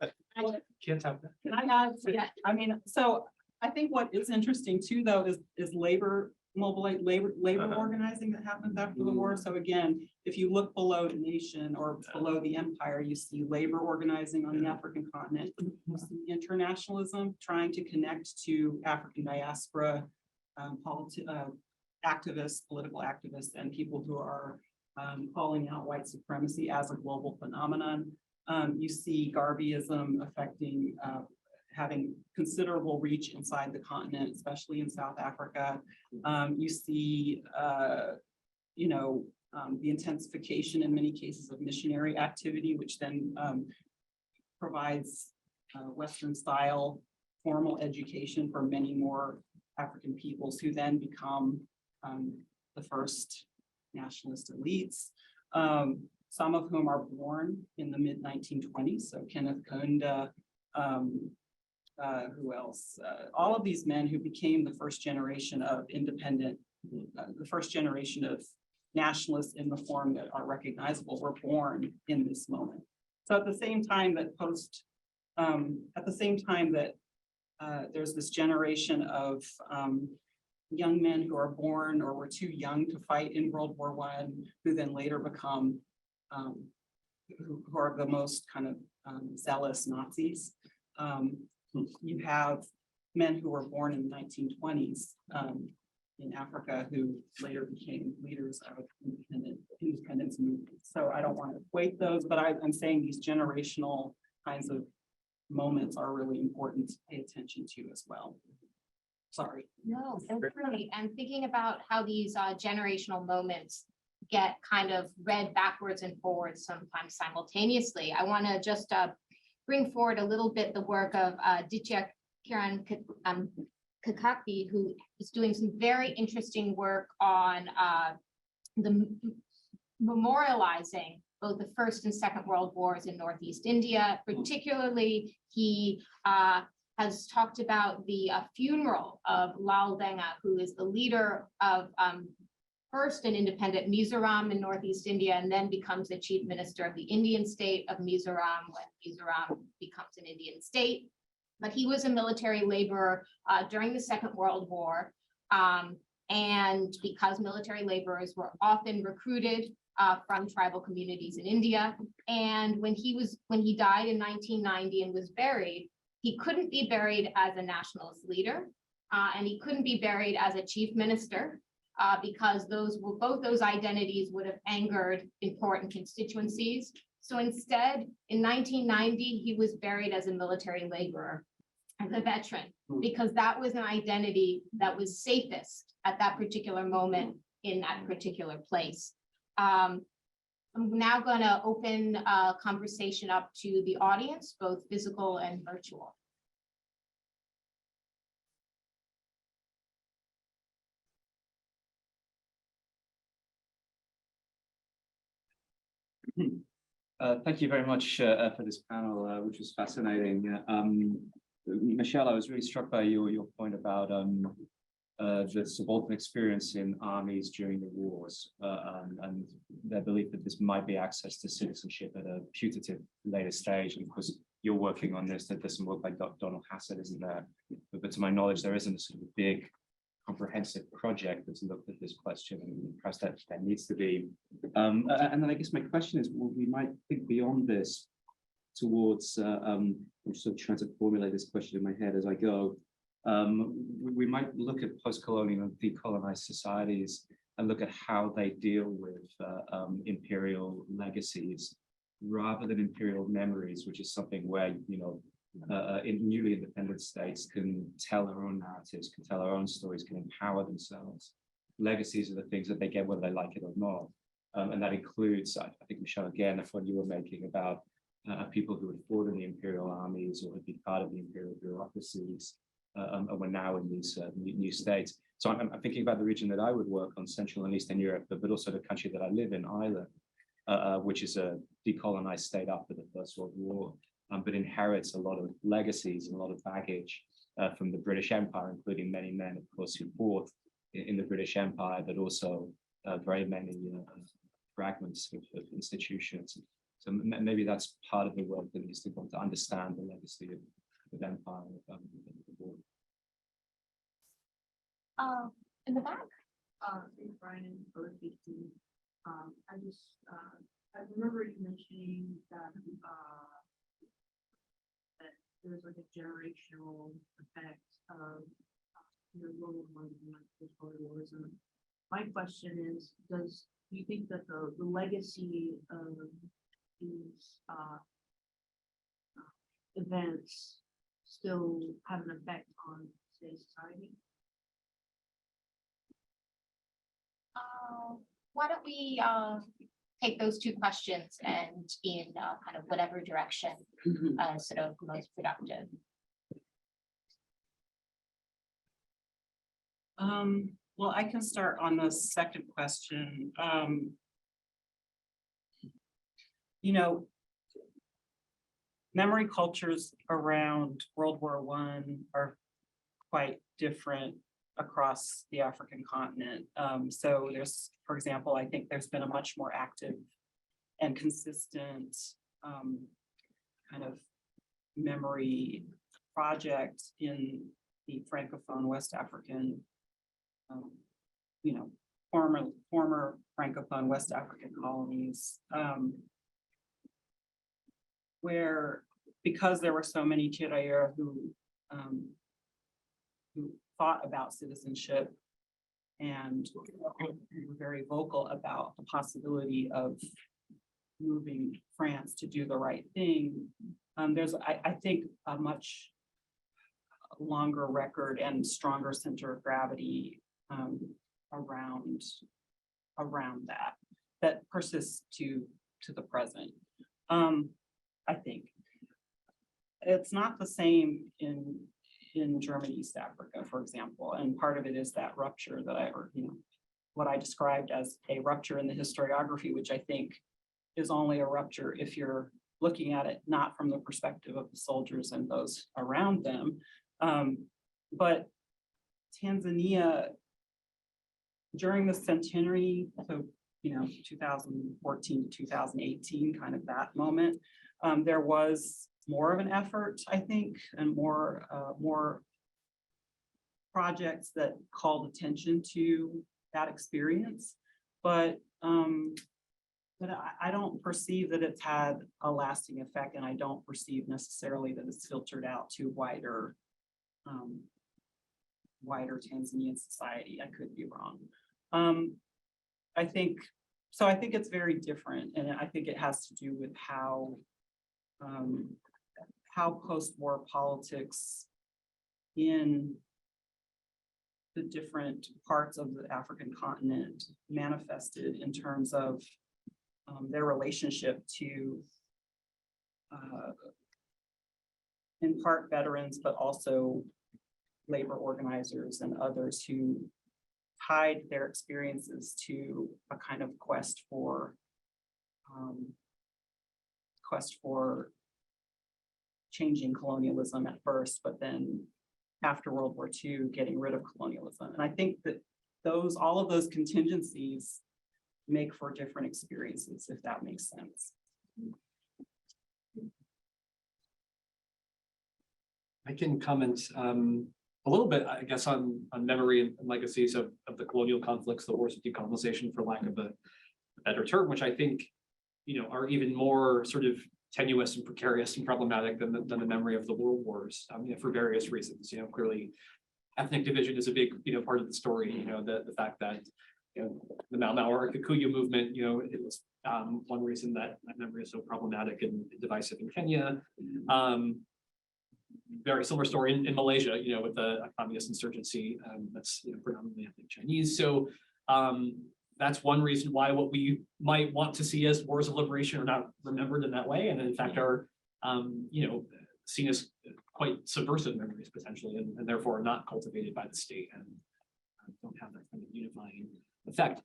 Can't have that. Can I add? Yeah. I mean, so I think what is interesting too, though, is labor organizing that happens after the war. So again, if you look below the nation or below the empire, you see labor organizing on the African continent. You see internationalism trying to connect to African diaspora activists, political activists, and people who are calling out white supremacy as a global phenomenon. You see Garveyism affecting having considerable reach inside the continent, especially in South Africa. You see, the intensification in many cases of missionary activity, which then provides Western style formal education for many more African peoples who then become the first nationalist elites, some of whom are born in the mid-1920s. So Kenneth Kaunda, who else? All of these men who became the first generation of independent, the first generation of nationalists in the form that are recognizable were born in this moment. So at the same time that there's this generation of young men who are born or were too young to fight in World War I, who then later become who are the most kind of zealous Nazis. You have men who were born in the 1920s in Africa who later became leaders of independence movements. So I don't want to equate those, but I'm saying these generational kinds of moments are really important to pay attention to as well. Sorry. No, that's really, and thinking about how these generational moments get kind of read backwards and forwards sometimes simultaneously. I want to just bring forward a little bit the work of Lydia Kakaki, who is doing some very interesting work on the memorializing both the First and Second World Wars in Northeast India. Particularly, he has talked about the funeral of Lal Denga, who is the leader of first an independent Mizoram in Northeast India, and then becomes the chief minister of the Indian state of Mizoram when Mizoram becomes an Indian state. But he was a military laborer during the Second World War. And because military laborers were often recruited from tribal communities in India. And when he died in 1990 and was buried, he couldn't be buried as a nationalist leader, and he couldn't be buried as a chief minister, because both those identities would have angered important constituencies. So instead, in 1990, he was buried as a military laborer, as a veteran, because that was an identity that was safest at that particular moment in that particular place. I'm now going to open a conversation up to the audience, both physical and virtual. Thank you very much for this panel, which was fascinating. Michelle, I was really struck by your point about the subaltern experience in armies during the wars and their belief that this might be access to citizenship at a putative later stage. And of course, you're working on this. That there's some work by Donald Hassett, isn't there? But to my knowledge, there isn't a sort of big comprehensive project that's looked at this question, and perhaps that needs to be. And then I guess my question is, well, we might think beyond this towards, I'm sort of trying to formulate this question in my head as I go. We might look at post-colonial and decolonized societies and look at how they deal with imperial legacies rather than imperial memories, which is something where, you know, in newly independent states can tell their own narratives, can tell their own stories, can empower themselves. Legacies are the things that they get whether they like it or not. And that includes, I think, Michelle, again, the point you were making about people who had fought in the imperial armies or had been part of the imperial bureaucracies and were now in these new states. So I'm thinking about the region that I would work on, Central and Eastern Europe, but also the country that I live in, Ireland, which is a decolonized state after the First World War. But inherits a lot of legacies and a lot of baggage from the British Empire, including many men, of course, who fought in the British Empire, but also very many fragments of institutions. So maybe that's part of the work that needs to go to understand the legacy of empire. In the back. Brian, Ph.D. I remember you mentioning that there's like a generational effect of the World War I wars. And my question is, do you think that the legacy of these events still have an effect on today's society? Why don't we take those two questions and in kind of whatever direction sort of most productive. Well, I can start on the second question. You know, memory cultures around World War I are quite different across the African continent. So there's, for example, I think there's been a much more active and consistent kind of memory project in the Francophone West African, former Francophone West African colonies, where, because there were so many tirailleurs who thought about citizenship and were very vocal about the possibility of moving France to do the right thing. There's, I think, a much longer record and stronger center of gravity around that persists to the present. I think it's not the same in German East Africa, for example, and part of it is that rupture that what I described as a rupture in the historiography, which I think is only a rupture if you're looking at it not from the perspective of the soldiers and those around them. But Tanzania, during the centenary, so 2014 to 2018, kind of that moment, there was more of an effort, I think, and more projects that called attention to that experience. But I don't perceive that it's had a lasting effect, and I don't perceive necessarily that it's filtered out to wider Tanzanian society. I could be wrong. I think it's very different, and I think it has to do with how post-war politics in the different parts of the African continent manifested in terms of their relationship to, in part, veterans, but also labor organizers and others who tied their experiences to a kind of quest for changing colonialism at first, but then after World War II, getting rid of colonialism. And I think that all of those contingencies make for different experiences, if that makes sense. I can comment a little bit, I guess, on memory and legacies of the colonial conflicts, the wars of decolonization, for lack of a better term, which I think, are even more sort of tenuous and precarious and problematic than the memory of the world wars, for various reasons. Clearly, ethnic division is a big, part of the story. The fact that the Mau Mau or Kikuyu movement, it was one reason that memory is so problematic and divisive in Kenya. Very similar story in Malaysia, with the communist insurgency that's predominantly, I think, Chinese. So that's one reason why what we might want to see as wars of liberation are not remembered in that way, and in fact are, seen as quite subversive memories potentially, and therefore not cultivated by the state and don't have that kind of unifying effect.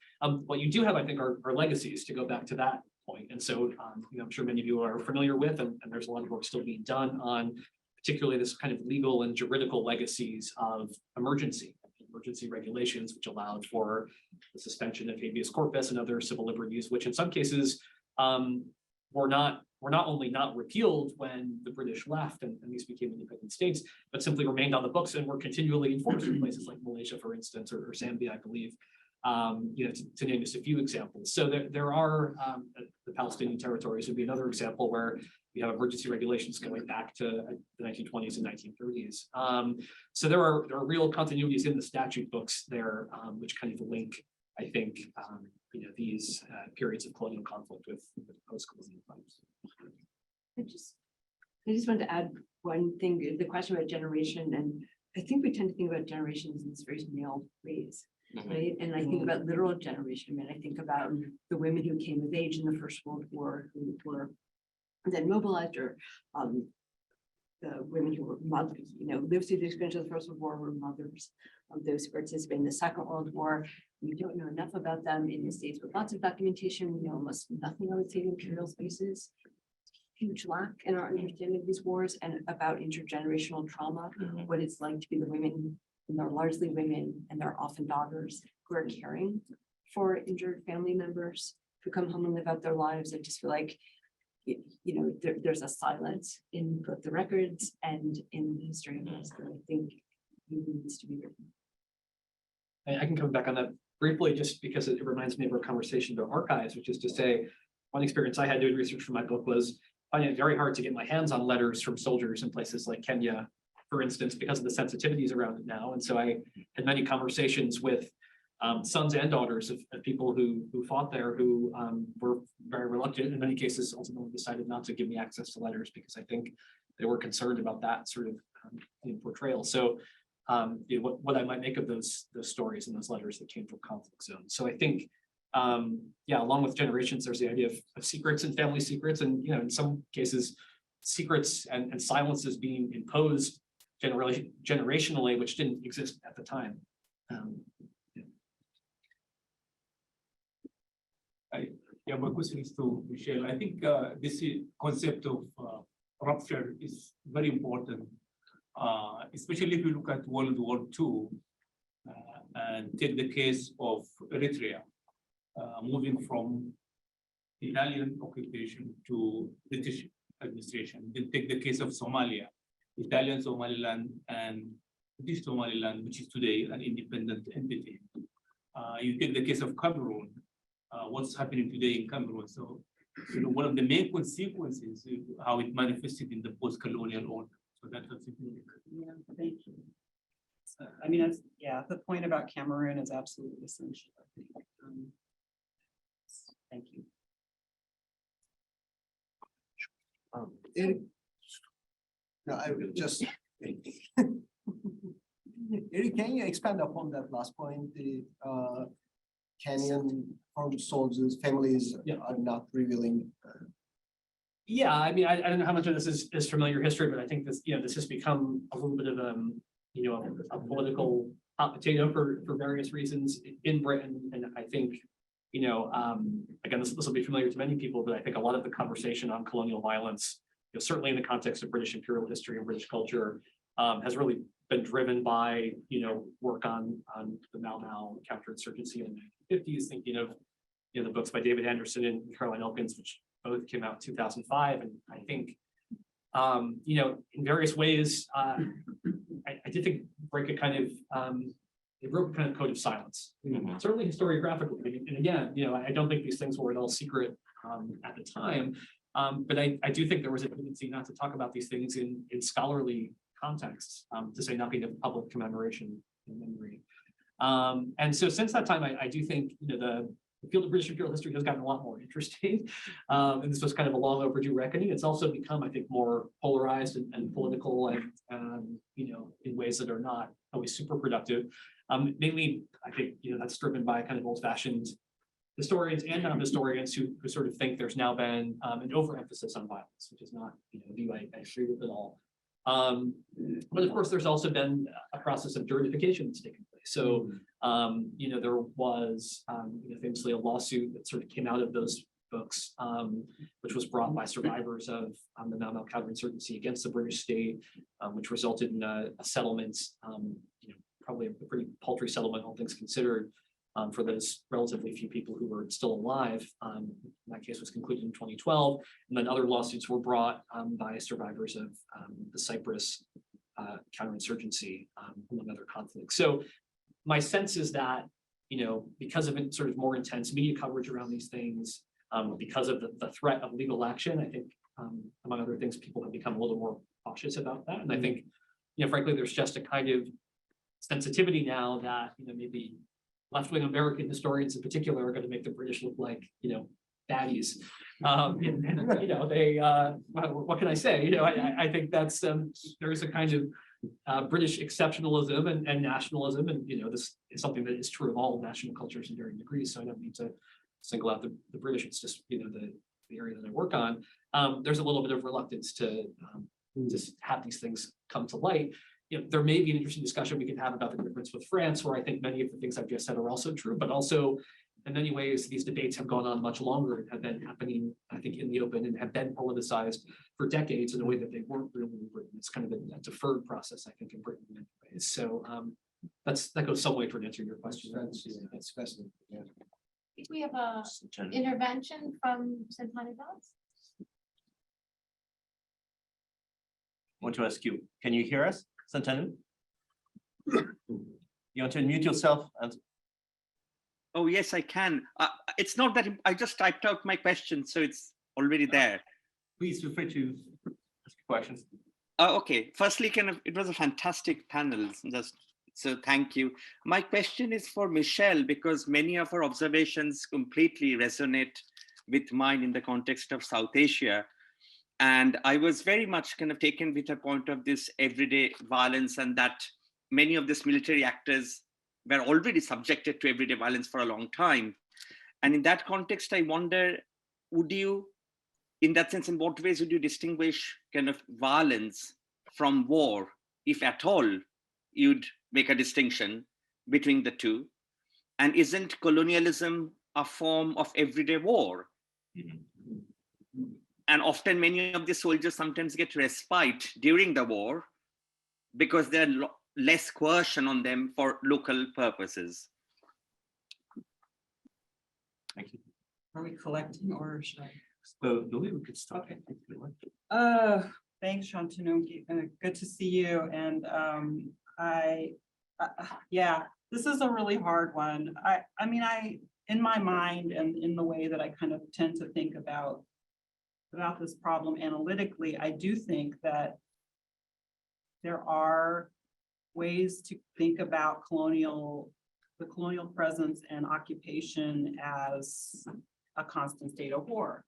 What you do have, I think, are legacies, to go back to that point. And so, I'm sure many of you are familiar with, and there's a lot of work still being done on particularly this kind of legal and juridical legacies of emergency regulations, which allowed for the suspension of habeas corpus and other civil liberties, which in some cases were not only not repealed when the British left and these became independent states, but simply remained on the books and were continually enforced in places like Malaysia, for instance, or Zambia, I believe, to name just a few examples. So there are the Palestinian territories would be another example where we have emergency regulations going back to the 1920s and 1930s. So there are real continuities in the statute books there, which kind of link, I think, these periods of colonial conflict with post-colonial times. I just wanted to add one thing, the question about generation, and I think we tend to think about generations in this very male ways, right? And I think about literal generation, and I think about the women who came of age in the First World War, who were then mobilized, or the women who were mothers, lived through the experience of the First World War, were mothers of those who participated in the Second World War. We don't know enough about them in the States with lots of documentation. We know almost nothing, I would say, in imperial spaces. huge lack in our understanding of these wars and about intergenerational trauma, what it's like to be the women, and they're largely women, and they're often daughters who are caring for injured family members who come home and live out their lives. I just feel like, there's a silence in both the records and in the history of this that I think needs to be written. I can come back on that briefly, just because it reminds me of our conversation about archives, which is to say, one experience I had doing research for my book was finding it very hard to get my hands on letters from soldiers in places like Kenya, for instance, because of the sensitivities around it now. And so I had many conversations with sons and daughters of people who fought there, who were very reluctant, in many cases ultimately decided not to give me access to letters because I think they were concerned about that sort of portrayal. So what I might make of those stories and those letters that came from conflict zones. So I think, along with generations, there's the idea of secrets and family secrets, and in some cases, secrets and silences being imposed generationally, which didn't exist at the time. My question is to Michelle. I think this concept of rupture is very important, especially if you look at World War II and take the case of Eritrea, moving from Italian occupation to British administration. Then take the case of Somalia, Italian Somaliland and British Somaliland, which is today an independent entity. You take the case of Cameroon, what's happening today in Cameroon. So, one of the main consequences is how it manifested in the post-colonial order. So that's significant. Yeah, thank you. So, the point about Cameroon is absolutely essential, I think. Thank you. Erik, no, I will just. Erik, can you expand upon that last point? The Kenyan armed soldiers' families are not revealing. Yeah, I don't know how much of this is familiar history, but I think this, this has become a little bit of a political hot potato for various reasons in Britain. And I think, again, this will be familiar to many people, but I think a lot of the conversation on colonial violence, certainly in the context of British imperial history and British culture, has really been driven by, work on the Mau Mau counterinsurgency in the 1950s, thinking of, the books by David Anderson and Caroline Elkins, which both came out in 2005. And I think, in various ways, I did think break a kind of, they broke a kind of code of silence, certainly historiographically. And again, I don't think these things were at all secret at the time, but I do think there was a tendency not to talk about these things in scholarly contexts, to say nothing of public commemoration and memory. And so since that time, I do think, the field of British imperial history has gotten a lot more interesting. And this was kind of a long overdue reckoning. It's also become, I think, more polarized and political and, in ways that are not always super productive. Mainly, I think, that's driven by kind of old-fashioned historians and non-historians who sort of think there's now been an overemphasis on violence, which is not, a view I agree with at all. But of course, there's also been a process of juridification that's taken place. So, there was famously a lawsuit that sort of came out of those books, which was brought by survivors of the Mau Mau counterinsurgency against the British state, which resulted in a settlement, probably a pretty paltry settlement, all things considered, for those relatively few people who were still alive. That case was concluded in 2012, and then other lawsuits were brought by survivors of the Cyprus counterinsurgency, among other conflicts. So my sense is that, because of sort of more intense media coverage around these things, because of the threat of legal action, I think, among other things, people have become a little more cautious about that. And I think, frankly, there's just a kind of sensitivity now that, maybe left-wing American historians in particular are going to make the British look like, baddies. They, what can I say? I think that's, there's a kind of British exceptionalism and nationalism, and this is something that is true of all national cultures in varying degrees. So I don't need to single out the British. It's just the area that I work on. There's a little bit of reluctance to just have these things come to light. There may be an interesting discussion we can have about the difference with France, where I think many of the things I've just said are also true, but also in many ways, these debates have gone on much longer and have been happening, I think, in the open and have been politicized for decades in a way that they weren't really in Britain. It's kind of a deferred process, I think, in Britain in many ways. So that goes some way toward answering your question. That's fascinating. Yeah. I think we have a intervention from Santana Dots. Want to ask you, can you hear us, Santanu? You want to unmute yourself and Oh, yes, I can. It's not that I just typed out my question, so it's already there. please feel free to ask questions. Okay, firstly, it was a fantastic panel. So thank you. My question is for Michelle, because many of her observations completely resonate with mine in the context of South Asia. And I was very much kind of taken with a point of this everyday violence, and that many of these military actors were already subjected to everyday violence for a long time. And in that context, I wonder, would you, in that sense, in what ways would you distinguish kind of violence from war, if at all you'd make a distinction between the two? And isn't colonialism a form of everyday war? And often many of the soldiers sometimes get respite during the war because there are less coercion on them for local purposes. Thank you. Are we collecting or should I? So maybe we could start. Thanks, Shantanu. Good to see you. And yeah, this is a really hard one. I mean, in my mind and in the way that I kind of tend to think about this problem analytically, I do think that there are ways to think about the colonial presence and occupation as a constant state of war.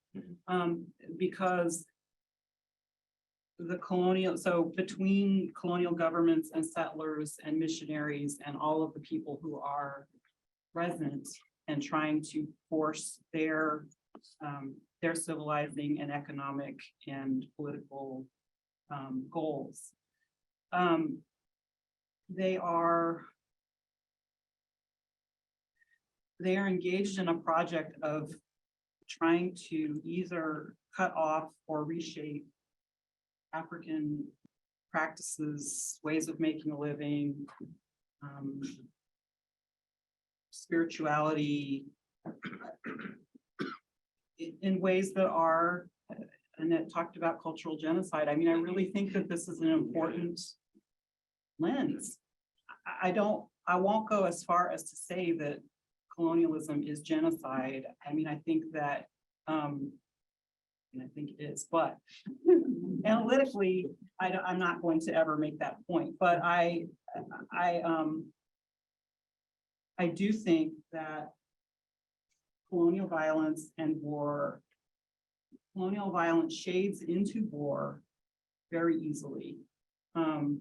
Because so between colonial governments and settlers and missionaries and all of the people who are present and trying to force their civilizing and economic and political goals. They are engaged in a project of trying to either cut off or reshape African practices, ways of making a living, spirituality, in ways that are, Annette talked about cultural genocide. I mean, I really think that this is an important lens. I won't go as far as to say that colonialism is genocide. I mean, I think that, and I think it is, but analytically, I'm not going to ever make that point. But I do think that colonial violence and war, colonial violence shades into war very easily. And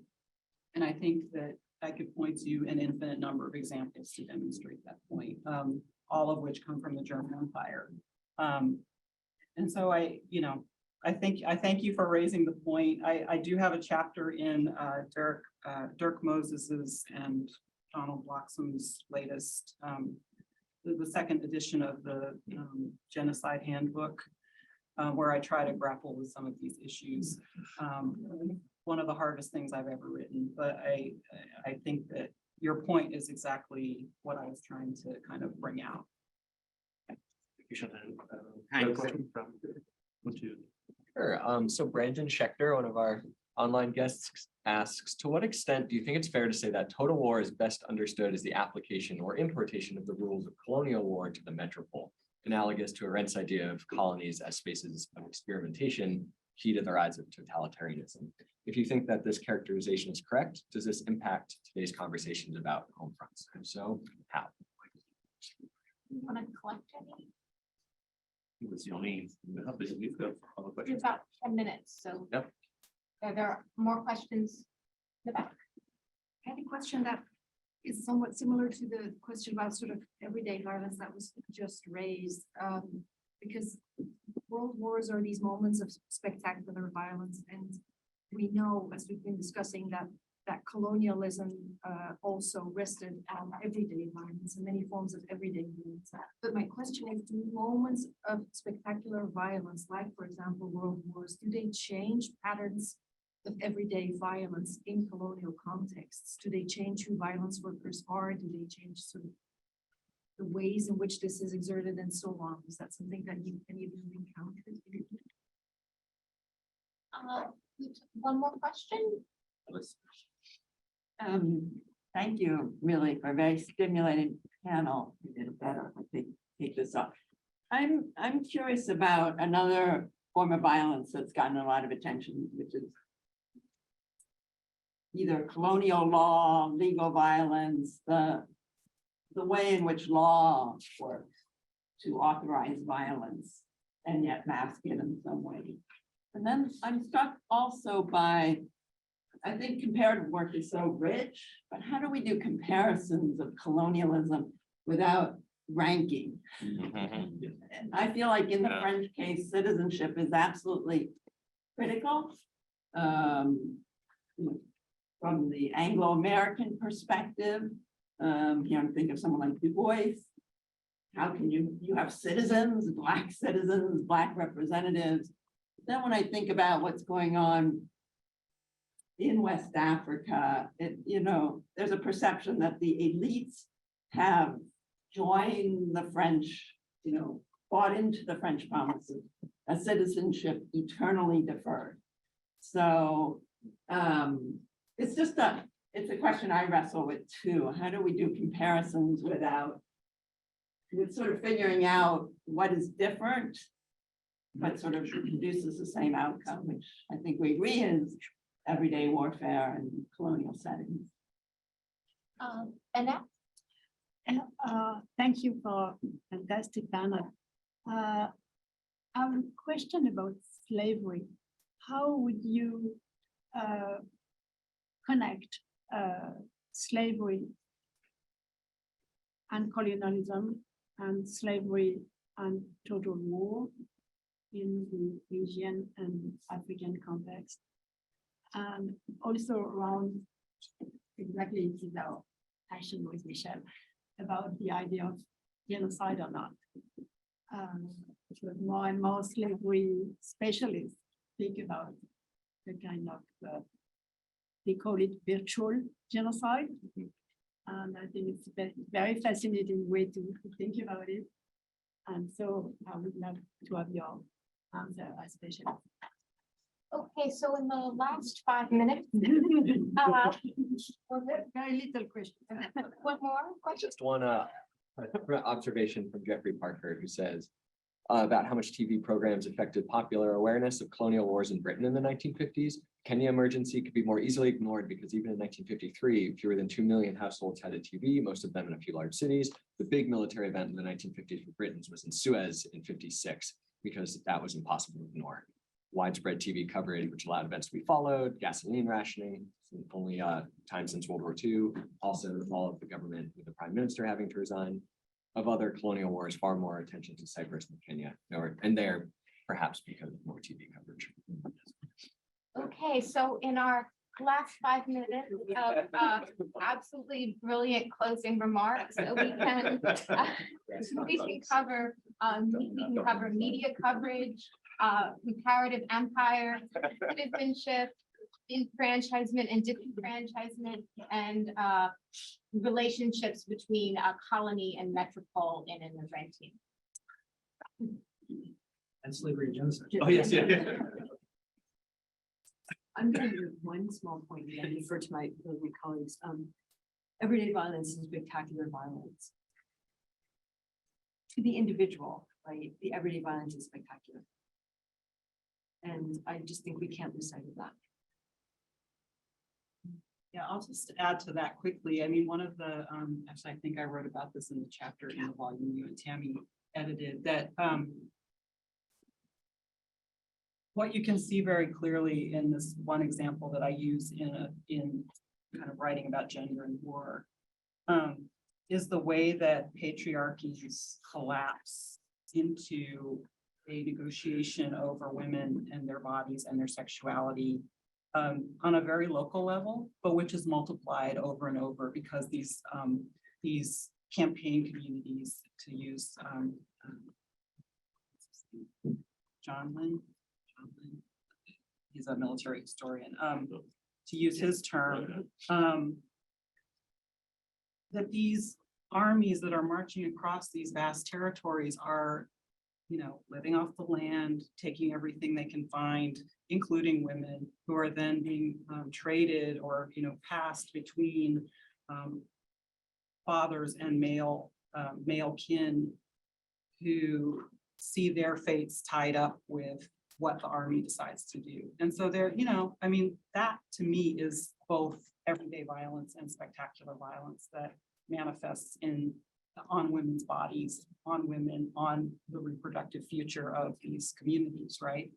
I think that I could point to an infinite number of examples to demonstrate that point, all of which come from the German Empire. And so I thank you for raising the point. I do have a chapter in Dirk Moses's and Donald Bloxham's latest, the second edition of the Genocide Handbook, where I try to grapple with some of these issues. One of the hardest things I've ever written, but I think that your point is exactly what I was trying to kind of bring out. Thanks. Sure. So Brandon Schechter, one of our online guests, asks, to what extent do you think it's fair to say that total war is best understood as the application or importation of the rules of colonial war into the metropole, analogous to Arendt's idea of colonies as spaces of experimentation, key to the rise of totalitarianism? If you think that this characterization is correct, does this impact today's conversations about home fronts? If so, how? You want to collect any? That's the only, we've got all the It's questions. about 10 minutes, so. Yep. Are there more questions in the back? I had a question that is somewhat similar to the question about sort of everyday violence that was just raised. Because world wars are these moments of spectacular violence. And we know, as we've been discussing, that that colonialism also rested on everyday violence and many forms of everyday violence. But my question is, do moments of spectacular violence, like for example, world wars, do they change patterns of everyday violence in colonial contexts? Do they change who violence workers are? Do they change sort of the ways in which this is exerted and so on? Is that something that any of you encountered? One more question? Thank you really for a very stimulating panel. You did it better, I think, take this off. I'm curious about another form of violence that's gotten a lot of attention, which is either colonial law, legal violence, the way in which law works to authorize violence and yet mask it in some way. And then I'm struck also by, I think comparative work is so rich, but how do we do comparisons of colonialism without ranking? And I feel like in the French case, citizenship is absolutely critical. From the Anglo-American perspective, think of someone like Du Bois. How can you have citizens, Black representatives. Then when I think about what's going on in West Africa, there's a perception that the elites have joined the French, bought into the French promises, a citizenship eternally deferred. So it's a question I wrestle with too. How do we do comparisons with sort of figuring out what is different, but sort of produces the same outcome, which I think we agree is everyday warfare and colonial settings. Annette? Thank you for fantastic panel. Question about slavery. How would you connect slavery and colonialism and slavery and total war in the Asian and African context? And also around exactly our passion with Michelle about the idea of genocide or not. More and more slavery specialists think about the kind of, they call it virtual genocide. And I think it's a very fascinating way to think about it. And so I would love to have your answer as specialist. Okay, so in the last 5 minutes. Very little question. One more question? Just one observation from Jeffrey Parker, who says about how much TV programs affected popular awareness of colonial wars in Britain in the 1950s. Kenya emergency could be more easily ignored because even in 1953, fewer than 2 million households had a TV, most of them in a few large cities. The big military event in the 1950s for Britons was in Suez in 56, because that was impossible to ignore. Widespread TV coverage, which allowed events to be followed, gasoline rationing, only time since World War II, also the fall of the government with the prime minister having to resign. Of other colonial wars, far more attention to Cyprus than Kenya, and there perhaps because of more TV coverage. Okay, so in our last 5 minutes of absolutely brilliant closing remarks, we can cover media coverage, comparative empire, citizenship, enfranchisement and disenfranchisement, and relationships between a colony and metropole in an renting. And slavery and genocide. Oh, yes, yeah. I'm going to make one small point and then defer to my colleagues. Everyday violence is spectacular violence. To the individual, right? The everyday violence is spectacular. And I just think we can't lose sight of that. Yeah, I'll just add to that quickly. I mean, one of the, actually, I think I wrote about this in the chapter in the volume you and Tammy edited, that what you can see very clearly in this one example that I use in kind of writing about gender and war is the way that patriarchies collapse into a negotiation over women and their bodies and their sexuality on a very local level, but which is multiplied over and over because these campaign communities, to use John Lynn, he's a military historian, to use his term, that these armies that are marching across these vast territories are, living off the land, taking everything they can find, including women, who are then being traded or, passed between fathers and male kin who see their fates tied up with what the army decides to do. And so there, that to me is both everyday violence and spectacular violence that manifests on women's bodies, on women, on the reproductive future of these communities, right?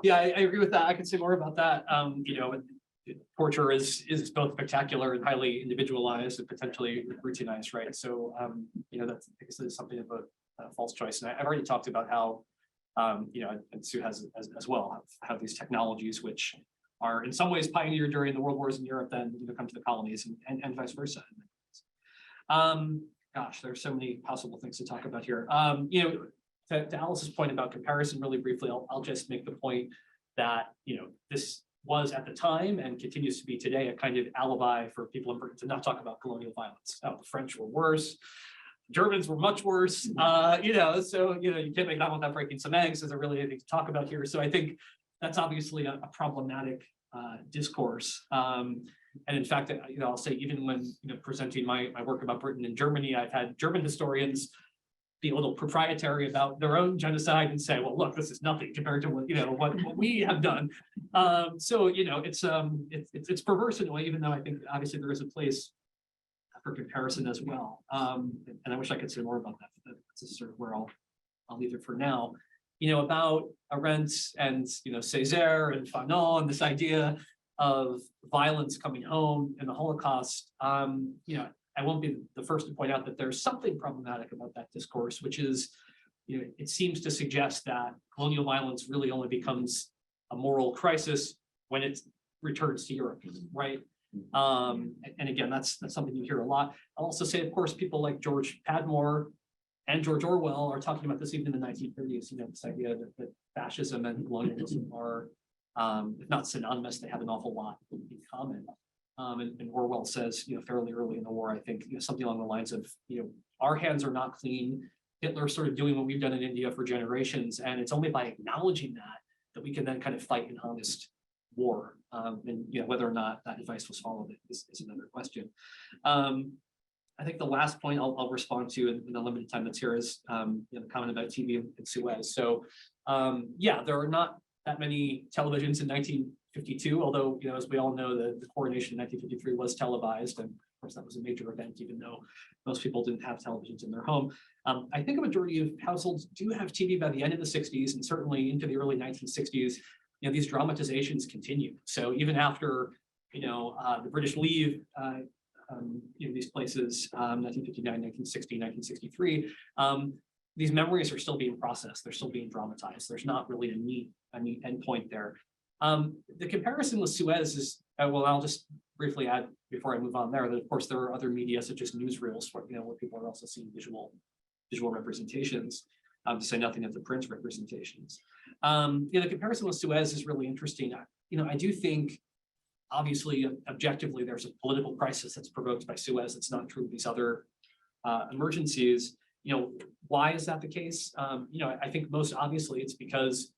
Yeah, I agree with that. I can say more about that. Torture is both spectacular and highly individualized and potentially routinized, right? So, that's, I guess, is something of a false choice. And I've already talked about how, and Sue has as well, have these technologies which are in some ways pioneered during the world wars in Europe, then come to the colonies and vice versa. Gosh, there's so many possible things to talk about here. To Alice's point about comparison, really briefly, I'll just make the point that, this was at the time and continues to be today a kind of alibi for people in Britain to not talk about colonial violence. Oh, the French were worse. Germans were much worse. So, you can't make that without breaking some eggs. There's really anything to talk about here. So I think that's obviously a problematic discourse. And in fact, I'll say even when presenting my work about Britain and Germany, I've had German historians be a little proprietary about their own genocide and say, well, look, this is nothing compared to what we have done. So it's perverse in a way, even though I think obviously there is a place for comparison as well. And I wish I could say more about that, but that's sort of where I'll leave it for now. About Arendt and Césaire and Fanon and this idea of violence coming home in the Holocaust. I won't be the first to point out that there's something problematic about that discourse, which is, it seems to suggest that colonial violence really only becomes a moral crisis when it returns to Europe, right? And again, that's something you hear a lot. I'll also say, of course, people like George Padmore and George Orwell are talking about this even in the 1930s, this idea that fascism and colonialism are, if not synonymous, they have an awful lot in common. And Orwell says, fairly early in the war, I think, something along the lines of, our hands are not clean. Hitler's sort of doing what we've done in India for generations. And it's only by acknowledging that we can then kind of fight an honest war. And whether or not that advice was followed is another question. I think the last point I'll respond to in the limited time that's here is the comment about TV and Suez. So there are not that many televisions in 1952, although as we all know, the coronation in 1953 was televised, and of course that was a major event, even though most people didn't have televisions in their home. I think a majority of households do have TV by the end of the 60s, and certainly into the early 1960s. These dramatizations continue. So even after the British leave these places, 1959, 1960, 1963, these memories are still being processed. They're still being dramatized. There's not really a neat endpoint there. The comparison with Suez is, well, I'll just briefly add before I move on there that of course there are other media such as newsreels where people are also seeing visual representations, to say nothing of the print representations. The comparison with Suez is really interesting. I do think obviously objectively there's a political crisis that's provoked by Suez. It's not true of these other emergencies. Why is that the case? I think most obviously it's because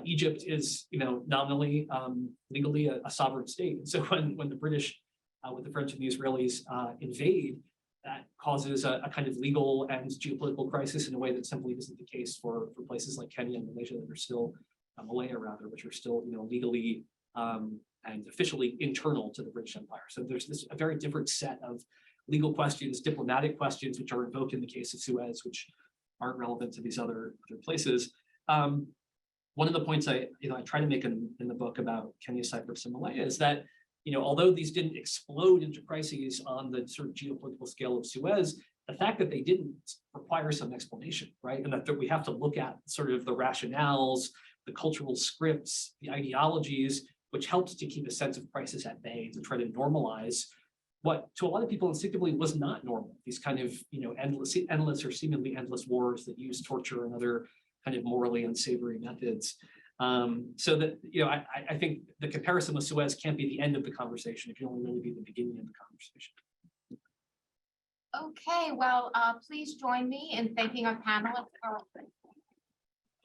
Egypt is, nominally, legally a sovereign state. And so when the British, with the French and the Israelis invade, that causes a kind of legal and geopolitical crisis in a way that simply isn't the case for places like Kenya and Malaysia that are still, Malaya rather, which are still, legally and officially internal to the British Empire. So there's a very different set of legal questions, diplomatic questions, which are invoked in the case of Suez, which aren't relevant to these other places. One of the points I try to make in the book about Kenya, Cyprus, and Malaya is that, although these didn't explode into crises on the sort of geopolitical scale of Suez, the fact that they didn't require some explanation, right? And that we have to look at sort of the rationales, the cultural scripts, the ideologies, which helps to keep a sense of crisis at bay, to try to normalize what to a lot of people instinctively was not normal. These kind of, endless or seemingly endless wars that use torture and other kind of morally unsavory methods. So that, I think the comparison with Suez can't be the end of the conversation. It can only really be the beginning of the conversation. Okay, well, please join me in thanking our panelists for